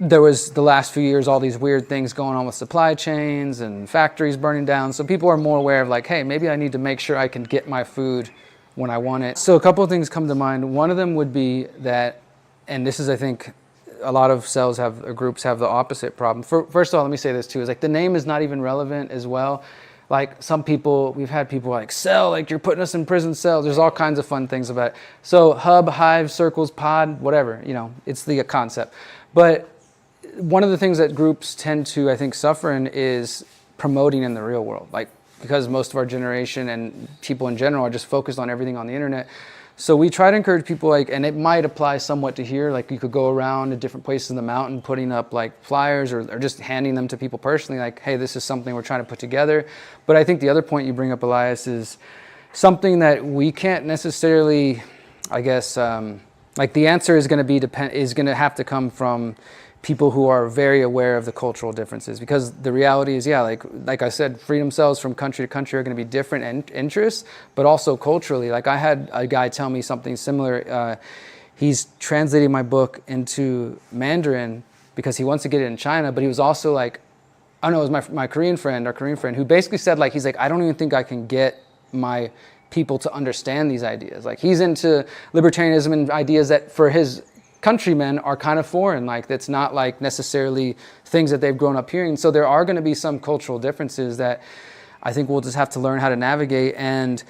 there was, the last few years, all these weird things going on with supply chains and factories burning down. So people are more aware of like, hey, maybe I need to make sure I can get my food when I want it. So a couple of things come to mind. One of them would be that, and this is, I think, a lot of cells or groups have the opposite problem. First of all, let me say this too, is like the name is not even relevant as well. Like some people, we've had people like, cell, like you're putting us in prison cells. There's all kinds of fun things about it. So hub, hive, circles, pod, whatever, it's the concept. But one of the things that groups tend to, I think, suffer in is promoting in the real world. Like, because most of our generation and people in general are just focused on everything on the internet. So we try to encourage people, like, and it might apply somewhat to here, like you could go around to different places in the mountain putting up like flyers or just handing them to people personally, like, hey, this is something we're trying to put together. But I think the other point you bring up, Elias, is something that we can't necessarily, I guess, like the answer is going to have to come from people who are very aware of the cultural differences, because the reality is, yeah, like I said, Freedom Cells from country to country are going to be different in interests, but also culturally. Like I had a guy tell me something similar. He's translating my book into Mandarin because he wants to get it in China, but he was also like, oh no, it was my Korean friend, our Korean friend, who basically said, like, he's like, I don't even think I can get my people to understand these ideas. Like, he's into libertarianism and ideas that for his countrymen are kind of foreign, like that's not like necessarily things that they've grown up hearing. So there are going to be some cultural differences that I think we'll just have to learn how to navigate. And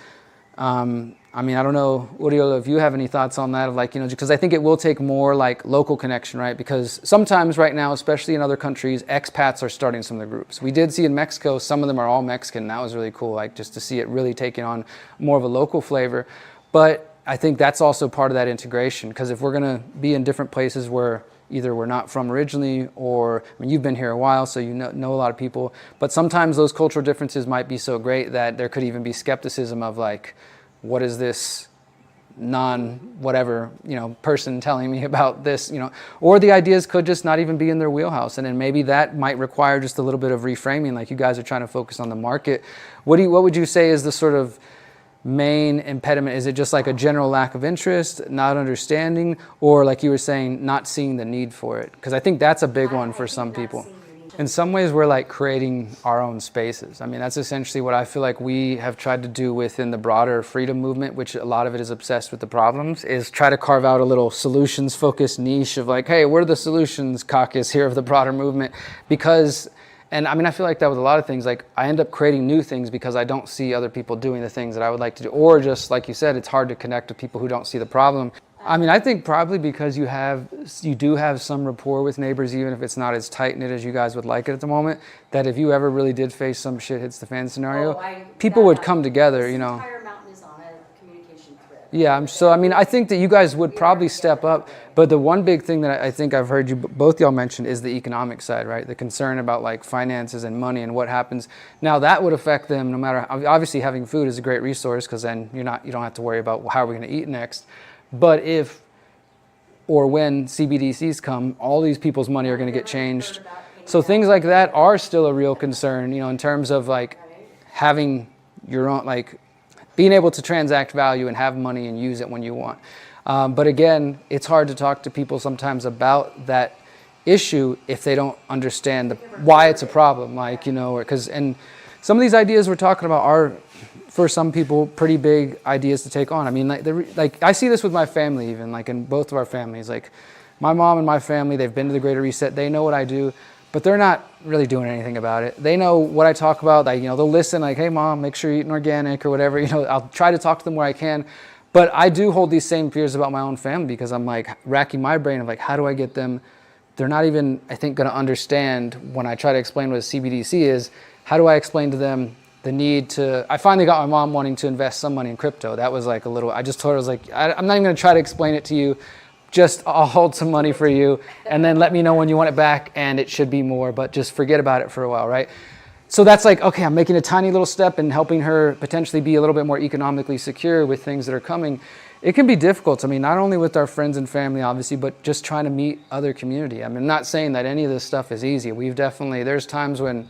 I mean, I don't know, Uriel, if you have any thoughts on that, of like, because I think it will take more like local connection, right? Because sometimes right now, especially in other countries, expats are starting some of the groups. We did see in Mexico, some of them are all Mexican. That was really cool, like just to see it really taking on more of a local flavor. But I think that's also part of that integration, because if we're going to be in different places where either we're not from originally, or, I mean, you've been here a while, so you know a lot of people, but sometimes those cultural differences might be so great that there could even be skepticism of like, what is this non-whatever, person telling me about this, or the ideas could just not even be in their wheelhouse. And then maybe that might require just a little bit of reframing, like you guys are trying to focus on the market. What would you say is the sort of main impediment? Is it just like a general lack of interest, not understanding, or like you were saying, not seeing the need for it? Because I think that's a big one for some people. In some ways, we're like creating our own spaces. I mean, that's essentially what I feel like we have tried to do within the broader freedom movement, which a lot of it is obsessed with the problems, is try to carve out a little solutions-focused niche of like, hey, we're the solutions caucus here of the broader movement. Because, and I mean, I feel like that with a lot of things, like I end up creating new things because I don't see other people doing the things that I would like to do. Or just like you said, it's hard to connect with people who don't see the problem. I mean, I think probably because you do have some rapport with neighbors, even if it's not as tight-knit as you guys would like it at the moment, that if you ever really did face some shit hits the fan scenario, people would come together, This you know. entire mountain is on a communication thread. Yeah, so I mean, I think that you guys would probably step up, but the one big thing that I think I've heard you both y'all mention is the economic side, right? The concern about like finances and money and what happens. Now that would affect them no matter, obviously having food is a great resource because then you don't have to worry about how are we going to eat next. But if or when CBDCs come, all these people's money are going to get changed. So things like that are still a real concern, you know, in terms of like having your own, like being able to transact value and have money and use it when you want. But again, it's hard to talk to people sometimes about that issue if they don't understand why it's a problem, like, you know, and some of these ideas we're talking about are, for some people, pretty big ideas to take on. I mean, like I see this with my family, even like in both of our families. Like my mom and my family, they've been to the Greater Reset. They know what I do, but they're not really doing anything about it. They know what I talk about. Like, you know, they'll listen. Like, hey, mom, make sure you're eating organic or whatever. You know, I'll try to talk to them where I can. But I do hold these same fears about my own family because I'm like racking my brain of like, how do I get them? They're not even, I think, going to understand when I try to explain what a CBDC is. How do I explain to them the need to, I finally got my mom wanting to invest some money in crypto. That was like a little, I just told her, I was like, I'm not even going to try to explain it to you. Just I'll hold some money for you and then let me know when you want it back and it should be more, but just forget about it for a while, right? So that's like, okay, I'm making a tiny little step in helping her potentially be a little bit more economically secure with things that are coming. It can be difficult. I mean, not only with our friends and family, obviously, but just trying to meet other community. I mean, I'm not saying that any of this stuff is easy. There's times when,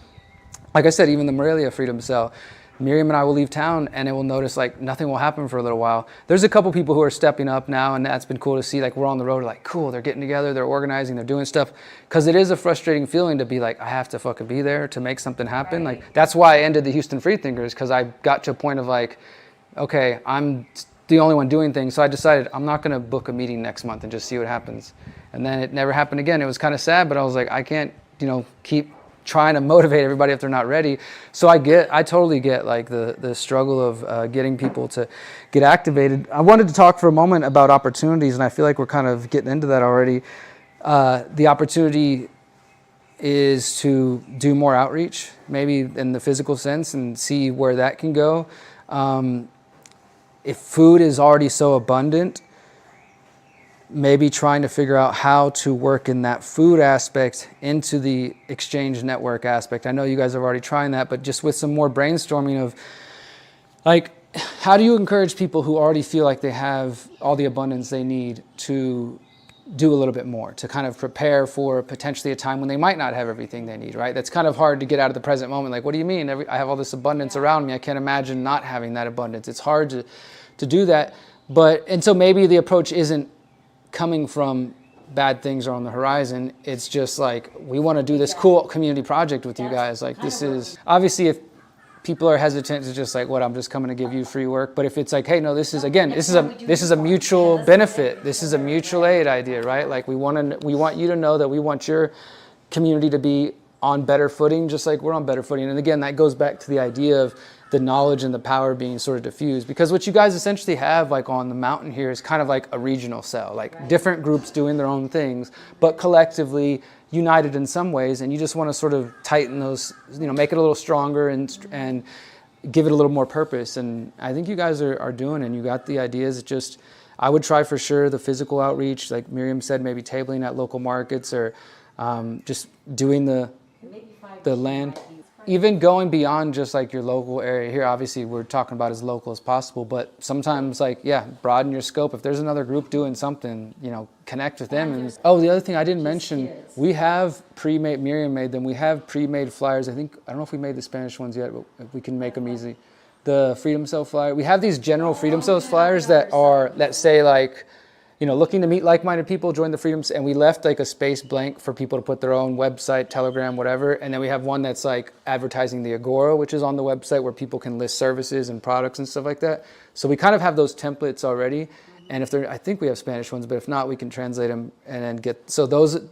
like I said, even the Morelia Freedom Cell, Miriam and I will leave town and it will notice like nothing will happen for a little while. There's a couple people who are stepping up now and that's been cool to see. Like we're on the road, like cool, they're getting together, they're organizing, they're doing stuff. Cause it is a frustrating feeling to be like, I have to fucking be there to make something happen. Right. Like that's why I ended the Houston Freethinkers, cause I got to a point of like, okay, I'm the only one doing things. So I decided I'm not gonna book a meeting next month and just see what happens. And then it never happened again. It was kind of sad, but I was like, I can't, keep trying to motivate everybody if they're not ready. So I totally get like the struggle of getting people to get activated. I wanted to talk for a moment about opportunities, and I feel like we're kind of getting into that already. The opportunity is to do more outreach, maybe in the physical sense, and see where that can go. If food is already so abundant, maybe trying to figure out how to work in that food aspect into the exchange network aspect. I know you guys are already trying that, but just with some more brainstorming of like, how do you encourage people who already feel like they have all the abundance they need to do a little bit more, to kind of prepare for potentially a time when they might not have everything they need, right? That's kind of hard to get out of the present moment. Like, what do you mean? I have all this abundance around me. I can't imagine not having that abundance. It's hard to do that. And so maybe the approach isn't coming from bad things are on the horizon. It's just like, we want to do this cool community project with you guys. Like this is, obviously if people are hesitant to just like, I'm just coming to give you free work. But if it's like, hey, no, this is a mutual benefit. This is a mutual aid idea, right? Like we want you to know that we want your community to be on better footing, just like we're on better footing. And again, that goes back to the idea of the knowledge and the power being sort of diffused, because what you guys essentially have like on the mountain here is kind of like a regional cell, like different groups doing their own things, but collectively united in some ways. And you just want to sort of tighten those, make it a little stronger and give it a little more purpose. And I think you guys are doing it, and you got the ideas. It's just, I would try for sure the physical outreach, like Miriam said, maybe tabling at local markets or just doing the land. Even going beyond just like your local area here, obviously we're talking about as local as possible, but sometimes like, broaden your scope. If there's another group doing something, connect with them. And the other thing I didn't mention, we have pre-made, Miriam made them, we have pre-made flyers. I don't know if we made the Spanish ones yet, but we can make them easy. The Freedom Cell flyer, we have these general Freedom Cells flyers that say like, looking to meet like-minded people, join the Freedoms, and we left like a space blank for people to put their own website, Telegram, whatever. And then we have one that's like advertising the Agora, which is on the website where people can list services and products and stuff like that. So we kind of have those templates already. And I think we have Spanish ones, but if not, we can translate them and then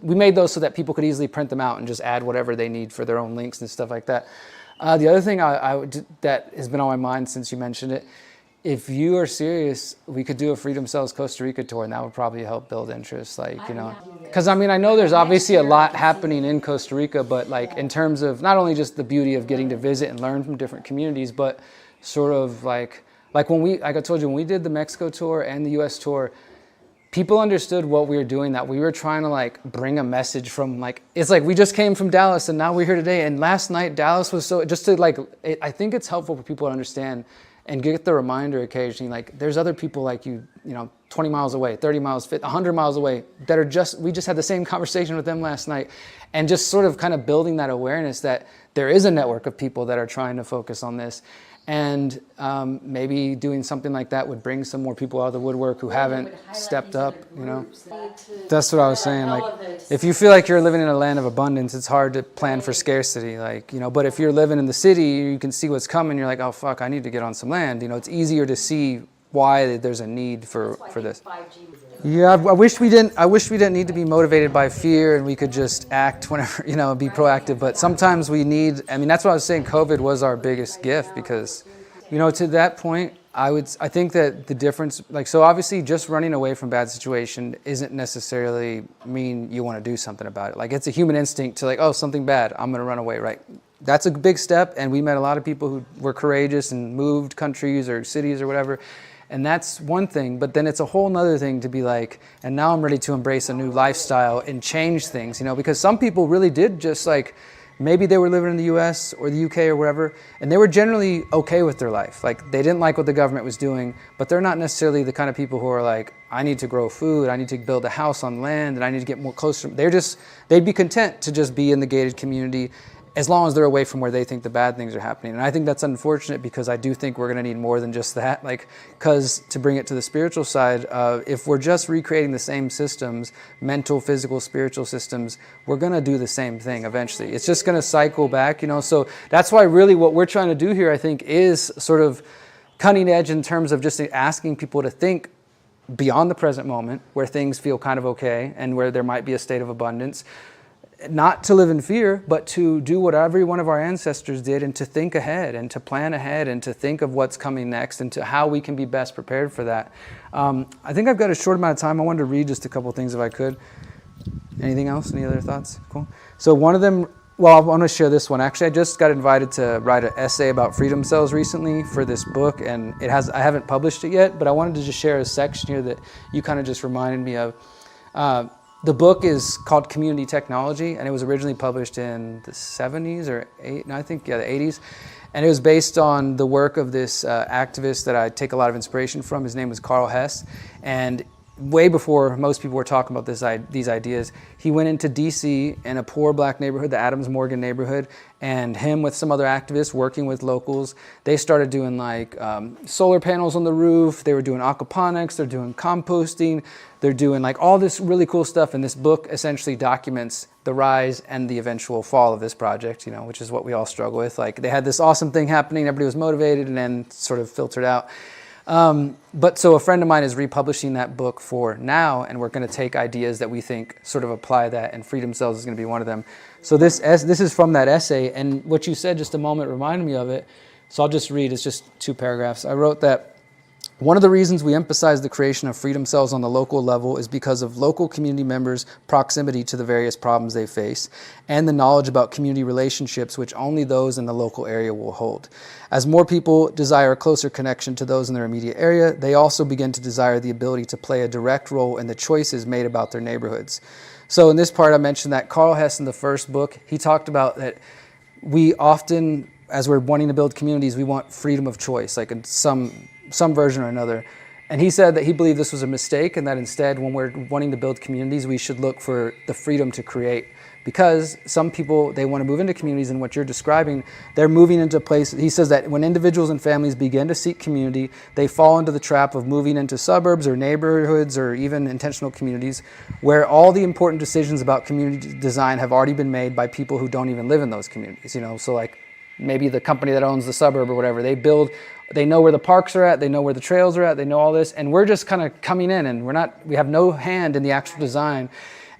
we made those so that people could easily print them out and just add whatever they need for their own links and stuff like that. The other thing that has been on my mind since you mentioned it if you are serious, we could do a Freedom Cells Costa Rica tour, and that would probably help build interest. Like, you know, because I mean, I know there's obviously a lot happening in Costa Rica, but like in terms of not only just the beauty of getting to visit and learn from different communities, but sort of like when we, like I told you, when we did the Mexico tour and the US tour, people understood what we were doing, that we were trying to like bring a message from like, it's like we just came from Dallas and now we're here today. And last night, Dallas was so, just to like, I think it's helpful for people to understand and get the reminder occasionally, like there's other people like you know, 20 miles away, 30 miles, 100 miles away that are just, we just had the same conversation with them last night. And just sort of kind of building that awareness that there is a network of people that are trying to focus on this. And maybe doing something like that would bring some more people out of the woodwork who haven't stepped up, you know. That's what I was saying. Like, if you feel like you're living in a land of abundance, it's hard to plan for scarcity, like, you know. But if you're living in the city, you can see what's coming. You're like, oh fuck, I need to get on some land. You know, it's easier to see why there's a need for this. Yeah, I wish we didn't need to be motivated by fear, and we could just act whenever, you know, be proactive. But sometimes we need, I mean, that's what I was saying, COVID was our biggest gift, because, you know, to that point, I think that the difference, like, so obviously just running away from bad situation isn't necessarily mean you want to do something about it. Like, it's a human instinct to like, oh, something bad, I'm going to run away, right? That's a big step, and we met a lot of people who were courageous and moved countries or cities or whatever. And that's one thing, but then it's a whole nother thing to be like, and now I'm ready to embrace a new lifestyle and change things, you know, because some people really did just like, maybe they were living in the US or the UK or wherever, and they were generally okay with their life. Like, they didn't like what the government was doing, but they're not necessarily the kind of people who are like, I need to grow food, I need to build a house on land, and I need to get more closer. They'd be content to just be in the gated community as long as they're away from where they think the bad things are happening. And I think that's unfortunate, because I do think we're gonna need more than just that. Like, because to bring it to the spiritual side, if we're just recreating the same systems, mental, physical, spiritual systems, we're gonna do the same thing eventually. It's just gonna cycle back, you know? So that's why really what we're trying to do here, I think, is sort of cutting edge in terms of just asking people to think beyond the present moment, where things feel kind of okay and where there might be a state of abundance. Not to live in fear, but to do what every one of our ancestors did, and to think ahead and to plan ahead and to think of what's coming next and to how we can be best prepared for that. I think I've got a short amount of time. I wanted to read just a couple things if I could. Anything else? Any other thoughts? Cool. So one of them, well, I want to share this one. Actually, I just got invited to write an essay about freedom cells recently for this book, and I haven't published it yet, but I wanted to just share a section here that you kind of just reminded me of. The book is called Community Technology, and it was originally published in the 70s or the 80s. And it was based on the work of this activist that I take a lot of inspiration from. His name was Carl Hess. And way before most people were talking about these ideas, he went into DC in a poor black neighborhood, the Adams Morgan neighborhood, and him with some other activists working with locals, they started doing like solar panels on the roof, they were doing aquaponics, they're doing composting, they're doing like all this really cool stuff. And this book essentially documents the rise and the eventual fall of this project, you know, which is what we all struggle with. Like, they had this awesome thing happening, everybody was motivated, and then sort of filtered out. But so a friend of mine is republishing that book for now, and we're going to take ideas that we think sort of apply that, and Freedom Cells is going to be one of them. So this is from that essay, and what you said just a moment reminded me of it. So I'll just read, it's just 2 paragraphs. I wrote that one of the reasons we emphasize the creation of freedom cells on the local level is because of local community members' proximity to the various problems they face, and the knowledge about community relationships which only those in the local area will hold. As more people desire a closer connection to those in their immediate area, they also begin to desire the ability to play a direct role in the choices made about their neighborhoods. So in this part, I mentioned that Carl Hess in the first book, he talked about that we often, as we're wanting to build communities, we want freedom of choice, like in some version or another. And he said that he believed this was a mistake, and that instead, when we're wanting to build communities, we should look for the freedom to create. Because some people, they want to move into communities, and what you're describing, they're moving into places. He says that when individuals and families begin to seek community, they fall into the trap of moving into suburbs or neighborhoods or even intentional communities where all the important decisions about community design have already been made by people who don't even live in those communities. You know, so like maybe the company that owns the suburb or whatever, they know where the parks are at, they know where the trails are at, they know all this, and we're just kind of coming in, and we have no hand in the actual design.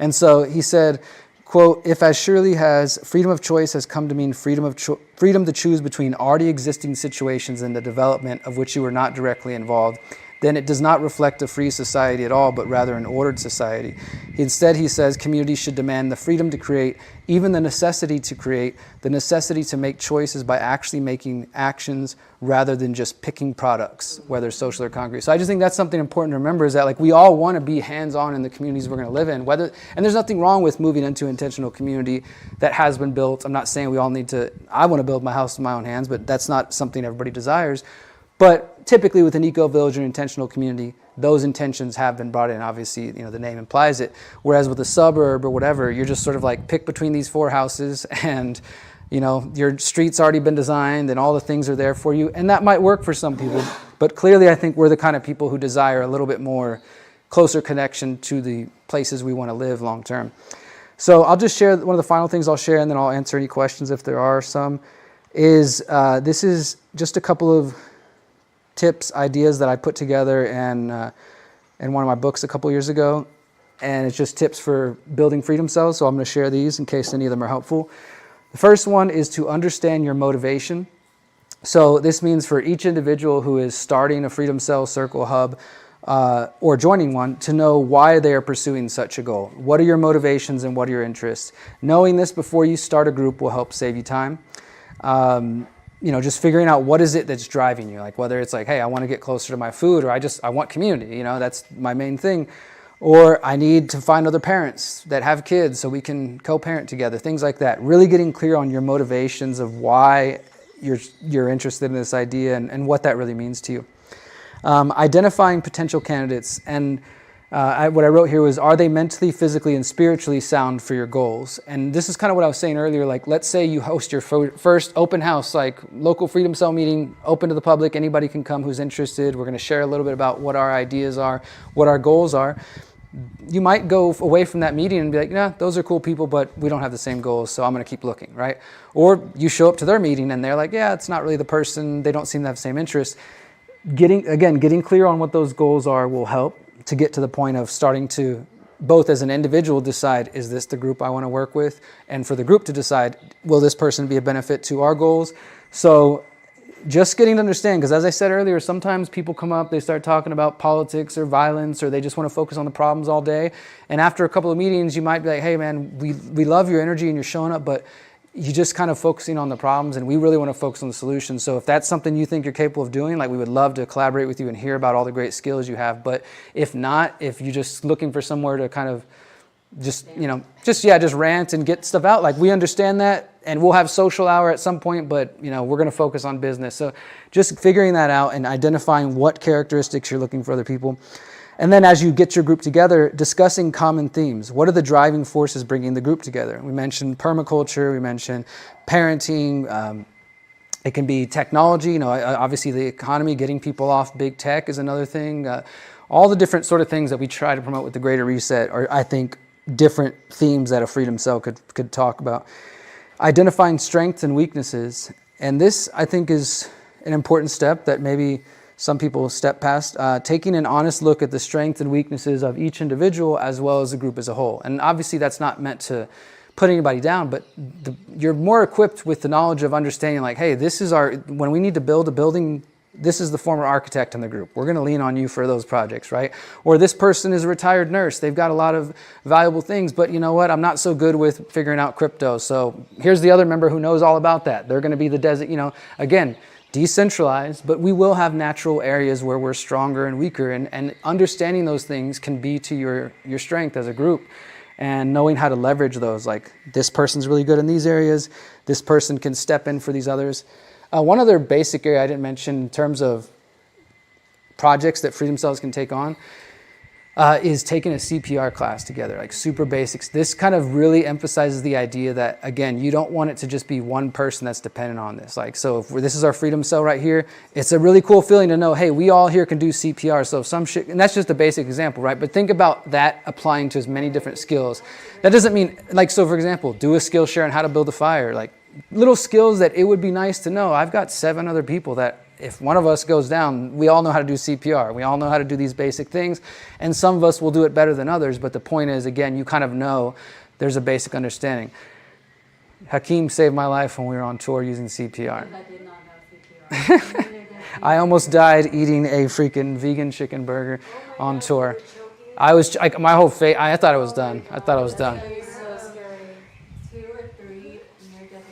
And so he said, quote, if as surely as freedom of choice has come to mean freedom to choose between already existing situations and the development of which you were not directly involved, then it does not reflect a free society at all, but rather an ordered society. Instead, he says, communities should demand the freedom to create, even the necessity to create, the necessity to make choices by actually making actions rather than just picking products, whether social or concrete. So I just think that's something important to remember, is that like we all want to be hands-on in the communities we're going to live in. And there's nothing wrong with moving into an intentional community that has been built. I'm not saying we all need to, I want to build my house with my own hands, but that's not something everybody desires. But typically with an eco-village or an intentional community, those intentions have been brought in. Obviously, the name implies it. Whereas with a suburb or whatever, you're just sort of like pick between these 4 houses and, your street's already been designed and all the things are there for you. And that might work for some people. But clearly, I think we're the kind of people who desire a little bit more closer connection to the places we want to live long term. So I'll just share one of the final things I'll share, and then I'll answer any questions if there are some, is this is just a couple of tips, ideas that I put together in one of my books a couple years ago. And it's just tips for building freedom cells. So I'm going to share these in case any of them are helpful. The first one is to understand your motivation. So this means for each individual who is starting a Freedom Cell Circle Hub or joining one, to know why they are pursuing such a goal. What are your motivations and what are your interests? Knowing this before you start a group will help save you time. Just figuring out what is it that's driving you, like whether it's like, hey, I want to get closer to my food, or I want community, that's my main thing. Or I need to find other parents that have kids so we can co-parent together, things like that. Really getting clear on your motivations of why you're interested in this idea and what that really means to you. Identifying potential candidates. And what I wrote here was, are they mentally, physically, and spiritually sound for your goals? And this is kind of what I was saying earlier. Like, let's say you host your first open house, like local Freedom Cell meeting, open to the public. Anybody can come who's interested. We're going to share a little bit about what our ideas are, what our goals are. You might go away from that meeting and be like, nah, those are cool people, but we don't have the same goals, so I'm going to keep looking, right? Or you show up to their meeting and they're like, yeah, it's not really the person. They don't seem to have the same interests. Getting clear on what those goals are will help to get to the point of starting to, both as an individual, decide, is this the group I want to work with? And for the group to decide, will this person be a benefit to our goals? So just getting to understand, because as I said earlier, sometimes people come up, they start talking about politics or violence, or they just want to focus on the problems all day. And after a couple of meetings, you might be like, hey man, we love your energy and you're showing up, but you're just kind of focusing on the problems, and we really want to focus on the solutions. So if that's something you think you're capable of doing, like, we would love to collaborate with you and hear about all the great skills you have. But if not, if you're just looking for somewhere to kind of just rant and get stuff out, like, we understand that, and we'll have social hour at some point, but we're going to focus on business. So just figuring that out and identifying what characteristics you're looking for other people. And then as you get your group together, discussing common themes. What are the driving forces bringing the group together? We mentioned permaculture, we mentioned parenting, it can be technology, obviously the economy, getting people off big tech is another thing. All the different sort of things that we try to promote with the Greater Reset are, I think, different themes that a Freedom Cell could talk about. Identifying strengths and weaknesses. And this, I think, is an important step that maybe some people step past, taking an honest look at the strengths and weaknesses of each individual as well as the group as a whole. And obviously that's not meant to put anybody down, but you're more equipped with the knowledge of understanding, like, hey, when we need to build a building, this is the former architect in the group. We're going to lean on you for those projects, right? Or this person is a retired nurse. They've got a lot of valuable things, but you know what? I'm not so good with figuring out crypto. So here's the other member who knows all about that. They're going to be the again, decentralized, but we will have natural areas where we're stronger and weaker, and understanding those things can be to your strength as a group, and knowing how to leverage those, like, this person's really good in these areas, this person can step in for these others. One other basic area I didn't mention in terms of projects that Freedom Cells can take on is taking a CPR class together, like super basics. This kind of really emphasizes the idea that, again, you don't want it to just be one person that's dependent on this. Like, so if this is our Freedom Cell right here, it's a really cool feeling to know, hey, we all here can do CPR. So if some shit, and that's just a basic example, right? But think about that applying to as many different skills. That doesn't mean, like, so for example, do a skill share on how to build a fire, like little skills that it would be nice to know. I've got 7 other people that, if one of us goes down, we all know how to do CPR. We all know how to do these basic things, and some of us will do it better than others. But the point is, again, you kind of know there's a basic understanding. Hakeem saved my life when we were on tour using CPR. I did not have CPR. I almost died eating a freaking vegan chicken burger on tour. I was like, my whole face, I thought I was done. I thought I was done. So scary. 2 or 3 near-death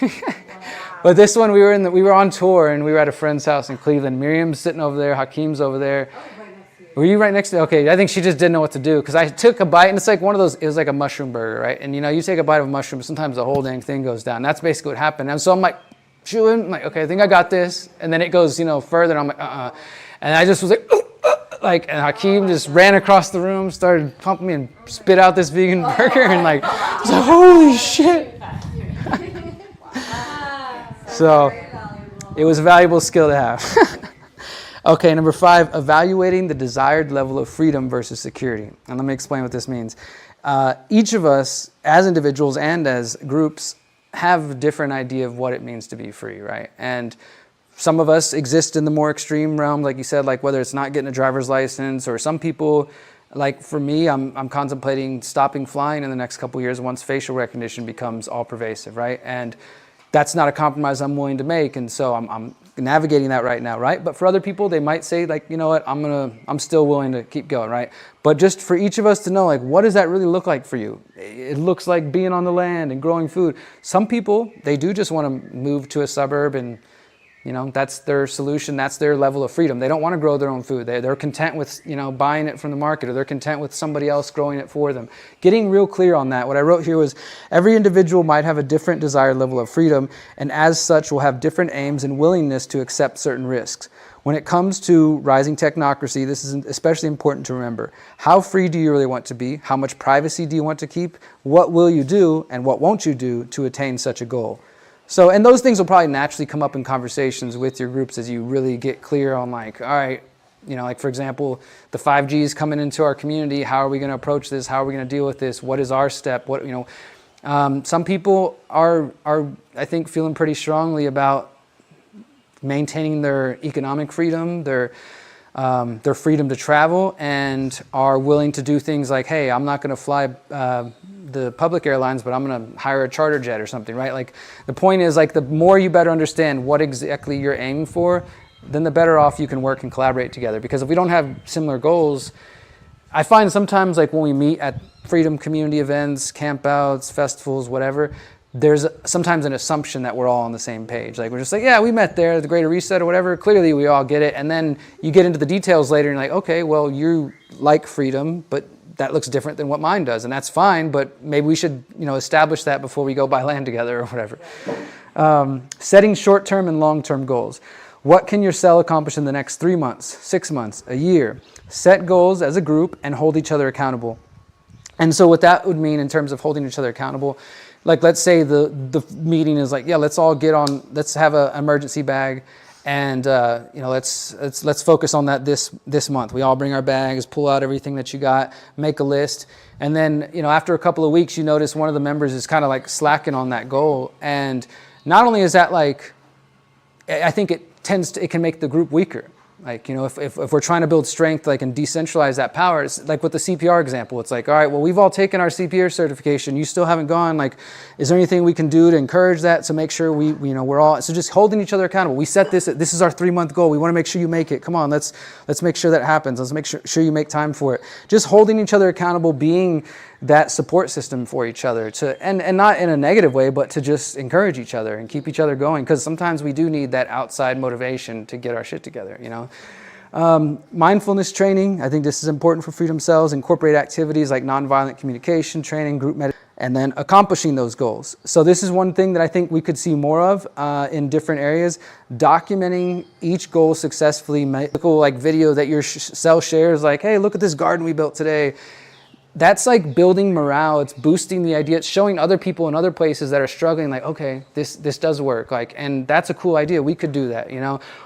experiences. But this one, we were on tour and we were at a friend's house in Cleveland. Miriam's sitting over there, Hakeem's over there. Were you right next to? Okay, I think she just didn't know what to do, because I took a bite and it's like one of those. It was like a mushroom burger, right? And you take a bite of a mushroom, sometimes the whole dang thing goes down. That's basically what happened. And so I'm like, chewing, I'm like, okay, I think I got this. And then it goes, further, and I'm like, And I just was like, and Hakeem just ran across the room, started pumping me, and spit out this vegan burger, and like, I was like, holy shit. So it was a valuable skill to have. Okay, number 5, evaluating the desired level of freedom versus security. And let me explain what this means. Each of us, as individuals and as groups, have a different idea of what it means to be free, right? And some of us exist in the more extreme realm, like you said, like whether it's not getting a driver's license, or some people, like for me, I'm contemplating stopping flying in the next couple of years once facial recognition becomes all pervasive, right? And that's not a compromise I'm willing to make, and so I'm navigating that right now, right? But for other people, they might say, like, you know what, I'm still willing to keep going, right? But just for each of us to know, like, what does that really look like for you? It looks like being on the land and growing food. Some people, they do just want to move to a suburb, and that's their solution. That's their level of freedom. They don't want to grow their own food. They're content with, buying it from the market, or they're content with somebody else growing it for them. Getting real clear on that. What I wrote here was, every individual might have a different desired level of freedom, and as such will have different aims and willingness to accept certain risks. When it comes to rising technocracy, this is especially important to remember. How free do you really want to be? How much privacy do you want to keep? What will you do and what won't you do to attain such a goal? So, and those things will probably naturally come up in conversations with your groups as you really get clear on, like, all right, like for example, the 5G is coming into our community. How are we going to approach this? How are we going to deal with this? What is our step? Some people are, I think, feeling pretty strongly about maintaining their economic freedom, their freedom to travel, and are willing to do things like, hey, I'm not going to fly the public airlines, but I'm going to hire a charter jet or something, right? Like, the point is, like, the more you better understand what exactly you're aiming for, then the better off you can work and collaborate together. Because if we don't have similar goals, I find sometimes, like, when we meet at freedom community events, campouts, festivals, whatever, there's sometimes an assumption that we're all on the same page. Like, we're just like, yeah, we met there, the Greater Reset or whatever. Clearly, we all get it. And then you get into the details later and you're like, okay, well, you like freedom, but that looks different than what mine does. And that's fine, but maybe we should, establish that before we go buy land together or whatever. Setting short-term and long-term goals. What can your cell accomplish in the next 3 months, 6 months, a year? Set goals as a group and hold each other accountable. And so what that would mean in terms of holding each other accountable, like, let's say the meeting is like, yeah, let's all let's have an emergency bag, and let's focus on that this month. We all bring our bags, pull out everything that you got, make a list, and then after a couple of weeks, you notice one of the members is kind of like slacking on that goal, and not only is that, like, I think it can make the group weaker. Like, if we're trying to build strength, like, and decentralize that power, it's like with the CPR example, it's like, all right, well, we've all taken our CPR certification. You still haven't gone. Like, is there anything we can do to encourage that, to make sure we're all, so just holding each other accountable. We set this is our 3-month goal. We want to make sure you make it. Come on, let's make sure that happens. Let's make sure you make time for it. Just holding each other accountable, being that support system for each other, and not in a negative way, but to just encourage each other and keep each other going, because sometimes we do need that outside motivation to get our shit together. Mindfulness training, I think this is important for Freedom Cells. Incorporate activities like nonviolent communication training, group meditation, and then accomplishing those goals. So this is one thing that I think we could see more of in different areas. Documenting each goal successfully, like video that your cell shares, like, hey, look at this garden we built today. That's like building morale. It's boosting the idea. It's showing other people in other places that are struggling, like, okay, this does work. Like, and that's a cool idea. We could do that,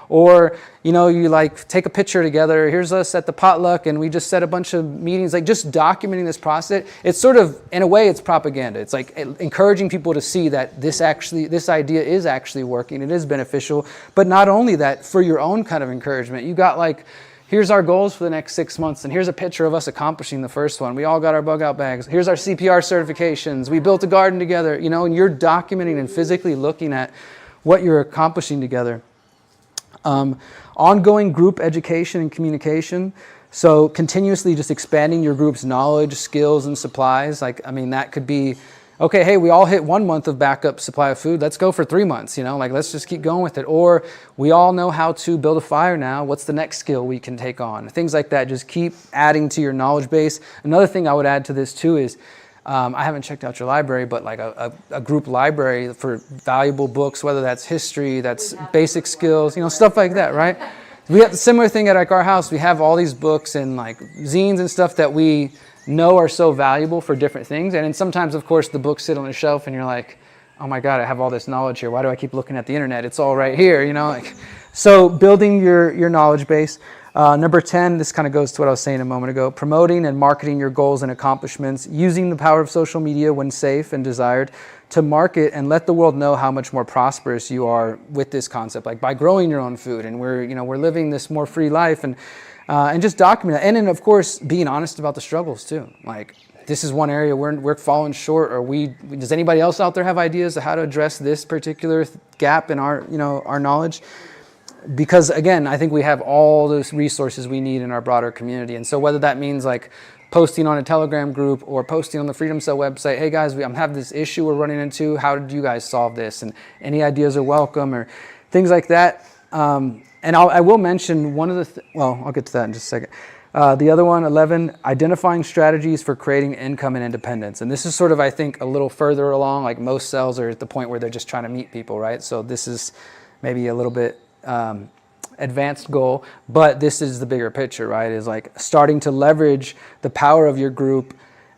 Or, you like take a picture together. Here's us at the potluck, and we just set a bunch of meetings. Like, just documenting this process. It's sort of, in a way, it's propaganda. It's like encouraging people to see that this idea is actually working. It is beneficial. But not only that, for your own kind of encouragement, you got, like, here's our goals for the next 6 months, and here's a picture of us accomplishing the first one. We all got our bug out bags. Here's our CPR certifications. We built a garden together, you know, and you're documenting and physically looking at what you're accomplishing together. Ongoing group education and communication. So continuously just expanding your group's knowledge, skills, and supplies. Like, I mean, that could be, okay, hey, we all hit 1 month of backup supply of food. Let's go for 3 months, you know, like let's just keep going with it. Or we all know how to build a fire now. What's the next skill we can take on? Things like that. Just keep adding to your knowledge base. Another thing I would add to this too is, I haven't checked out your library, but like a group library for valuable books, whether that's history, that's basic skills, you know, stuff like that, right? We have a similar thing at like our house. We have all these books and like zines and stuff that we know are so valuable for different things. And then sometimes, of course, the books sit on a shelf and you're like, oh my God, I have all this knowledge here. Why do I keep looking at the internet? It's all right here, you know? Like, so building your knowledge base. Number 10, this kind of goes to what I was saying a moment ago, promoting and marketing your goals and accomplishments, using the power of social media when safe and desired to market and let the world know how much more prosperous you are with this concept, like by growing your own food. And we're living this more free life and just document it. And then, of course, being honest about the struggles too. Like, this is one area we're falling short, or does anybody else out there have ideas of how to address this particular gap in our knowledge? Because again, I think we have all those resources we need in our broader community. And so whether that means like posting on a Telegram group or posting on the Freedom Cell website, hey guys, I'm having this issue we're running into. How did you guys solve this? And any ideas are welcome, or things like that. And I will mention one of the, I'll get to that in just a second. The other one, 11, identifying strategies for creating income and independence. And this is sort of, I think, a little further along. Like most cells are at the point where they're just trying to meet people, right? So this is maybe a little bit advanced goal, but this is the bigger picture, right? Is like starting to leverage the power of your group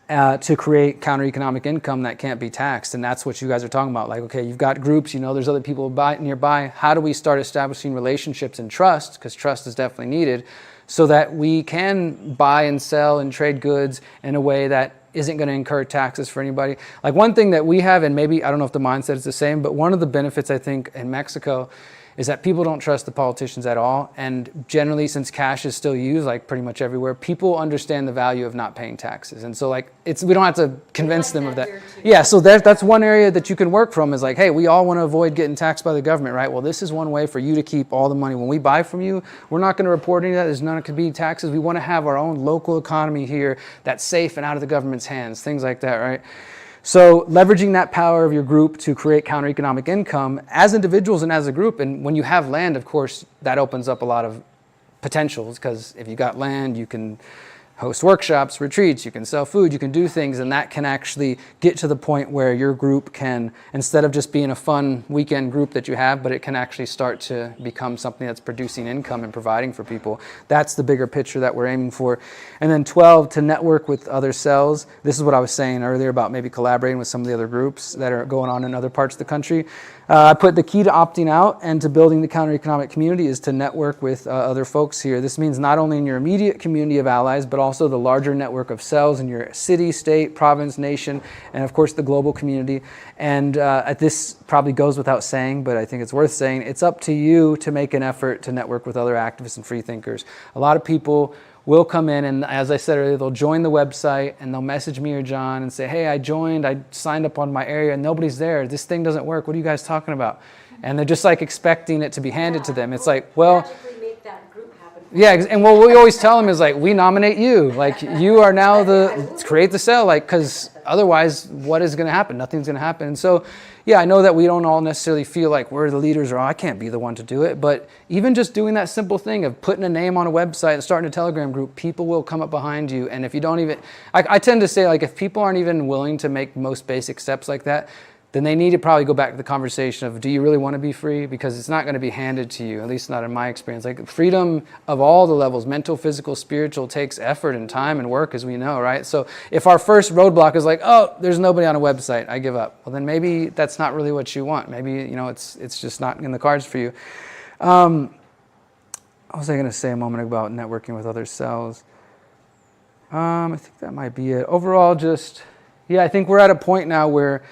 to create counter-economic income that can't be taxed. And that's what you guys are talking about. Like, okay, you've got groups, there's other people nearby. How do we start establishing relationships and trust? Because trust is definitely needed, so that we can buy and sell and trade goods in a way that isn't going to incur taxes for anybody. Like one thing that we have, and maybe, I don't know if the mindset is the same, but one of the benefits I think in Mexico is that people don't trust the politicians at all. And generally, since cash is still used like pretty much everywhere, people understand the value of not paying taxes. And so like we don't have to convince them of that. Yeah, so that's one area that you can work from, is like, hey, we all want to avoid getting taxed by the government, right? Well, this is one way for you to keep all the money. When we buy from you, we're not going to report any of that. There's none could be taxes. We want to have our own local economy here that's safe and out of the government's hands, things like that, right? So leveraging that power of your group to create counter-economic income as individuals and as a group. And when you have land, of course, that opens up a lot of potentials, because if you got land, you can host workshops, retreats, you can sell food, you can do things, and that can actually get to the point where your group can, instead of just being a fun weekend group that you have, but it can actually start to become something that's producing income and providing for people. That's the bigger picture that we're aiming for. And then 12, to network with other cells. This is what I was saying earlier about maybe collaborating with some of the other groups that are going on in other parts of the country. I put the key to opting out and to building the counter-economic community is to network with other folks here. This means not only in your immediate community of allies, but also the larger network of cells in your city, state, province, nation, and of course the global community. And this probably goes without saying, but I think it's worth saying, it's up to you to make an effort to network with other activists and free thinkers. A lot of people will come in and, as I said earlier, they'll join the website and they'll message me or John and say, hey, I signed up on my area and nobody's there. This thing doesn't work. What are you guys talking about? And they're just like expecting it to be handed to them. It's like, well, make that group happen. Yeah, and what we always tell them is like, we nominate you. Like, you are now create the cell, like, because otherwise, what is going to happen? Nothing's going to happen. And so, yeah, I know that we don't all necessarily feel like we're the leaders, or I can't be the one to do it. But even just doing that simple thing of putting a name on a website and starting a Telegram group, people will come up behind you. And if you don't even, I tend to say, like, if people aren't even willing to make most basic steps like that, then they need to probably go back to the conversation of, do you really want to be free? Because it's not going to be handed to you, at least not in my experience. Like, freedom of all the levels, mental, physical, spiritual, takes effort and time and work, as we know, right? So if our first roadblock is like, oh, there's nobody on a website, I give up. Well, then maybe that's not really what you want. Maybe, it's just not in the cards for you. What was I going to say a moment ago about networking with other cells? I think that might be it. Overall, I think we're at a point now where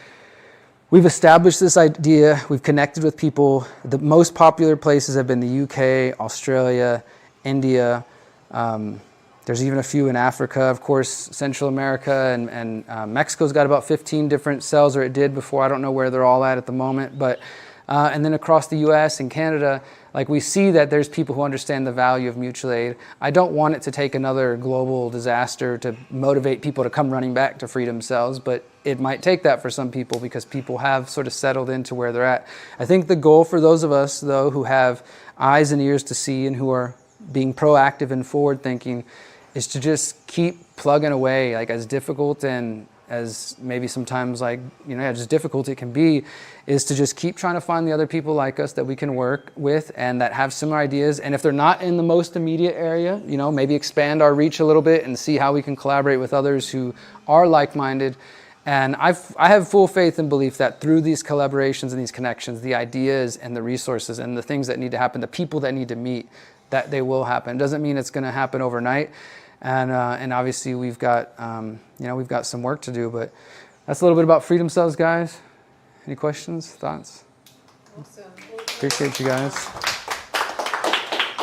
we've established this idea, we've connected with people. The most popular places have been the UK, Australia, India, There's even a few in Africa, of course, Central America, and Mexico's got about 15 different cells, or it did before. I don't know where they're all at the moment, but and then across the U.S. and Canada, like we see that there's people who understand the value of mutual aid. I don't want it to take another global disaster to motivate people to come running back to freedom cells, but it might take that for some people because people have sort of settled into where they're at. I think the goal for those of us, though, who have eyes and ears to see and who are being proactive and forward thinking is to just keep plugging away, like as difficult and as maybe sometimes like, just difficult it can be, is to just keep trying to find the other people like us that we can work with and that have similar ideas. And if they're not in the most immediate area, maybe expand our reach a little bit and see how we can collaborate with others who are like-minded. And I have full faith and belief that through these collaborations and these connections, the ideas and the resources and the things that need to happen, the people that need to meet, that they will happen. It doesn't mean it's going to happen overnight. And obviously we've got some work to do, but that's a little bit about freedom cells, guys. Any questions, thoughts? Awesome. Appreciate you guys.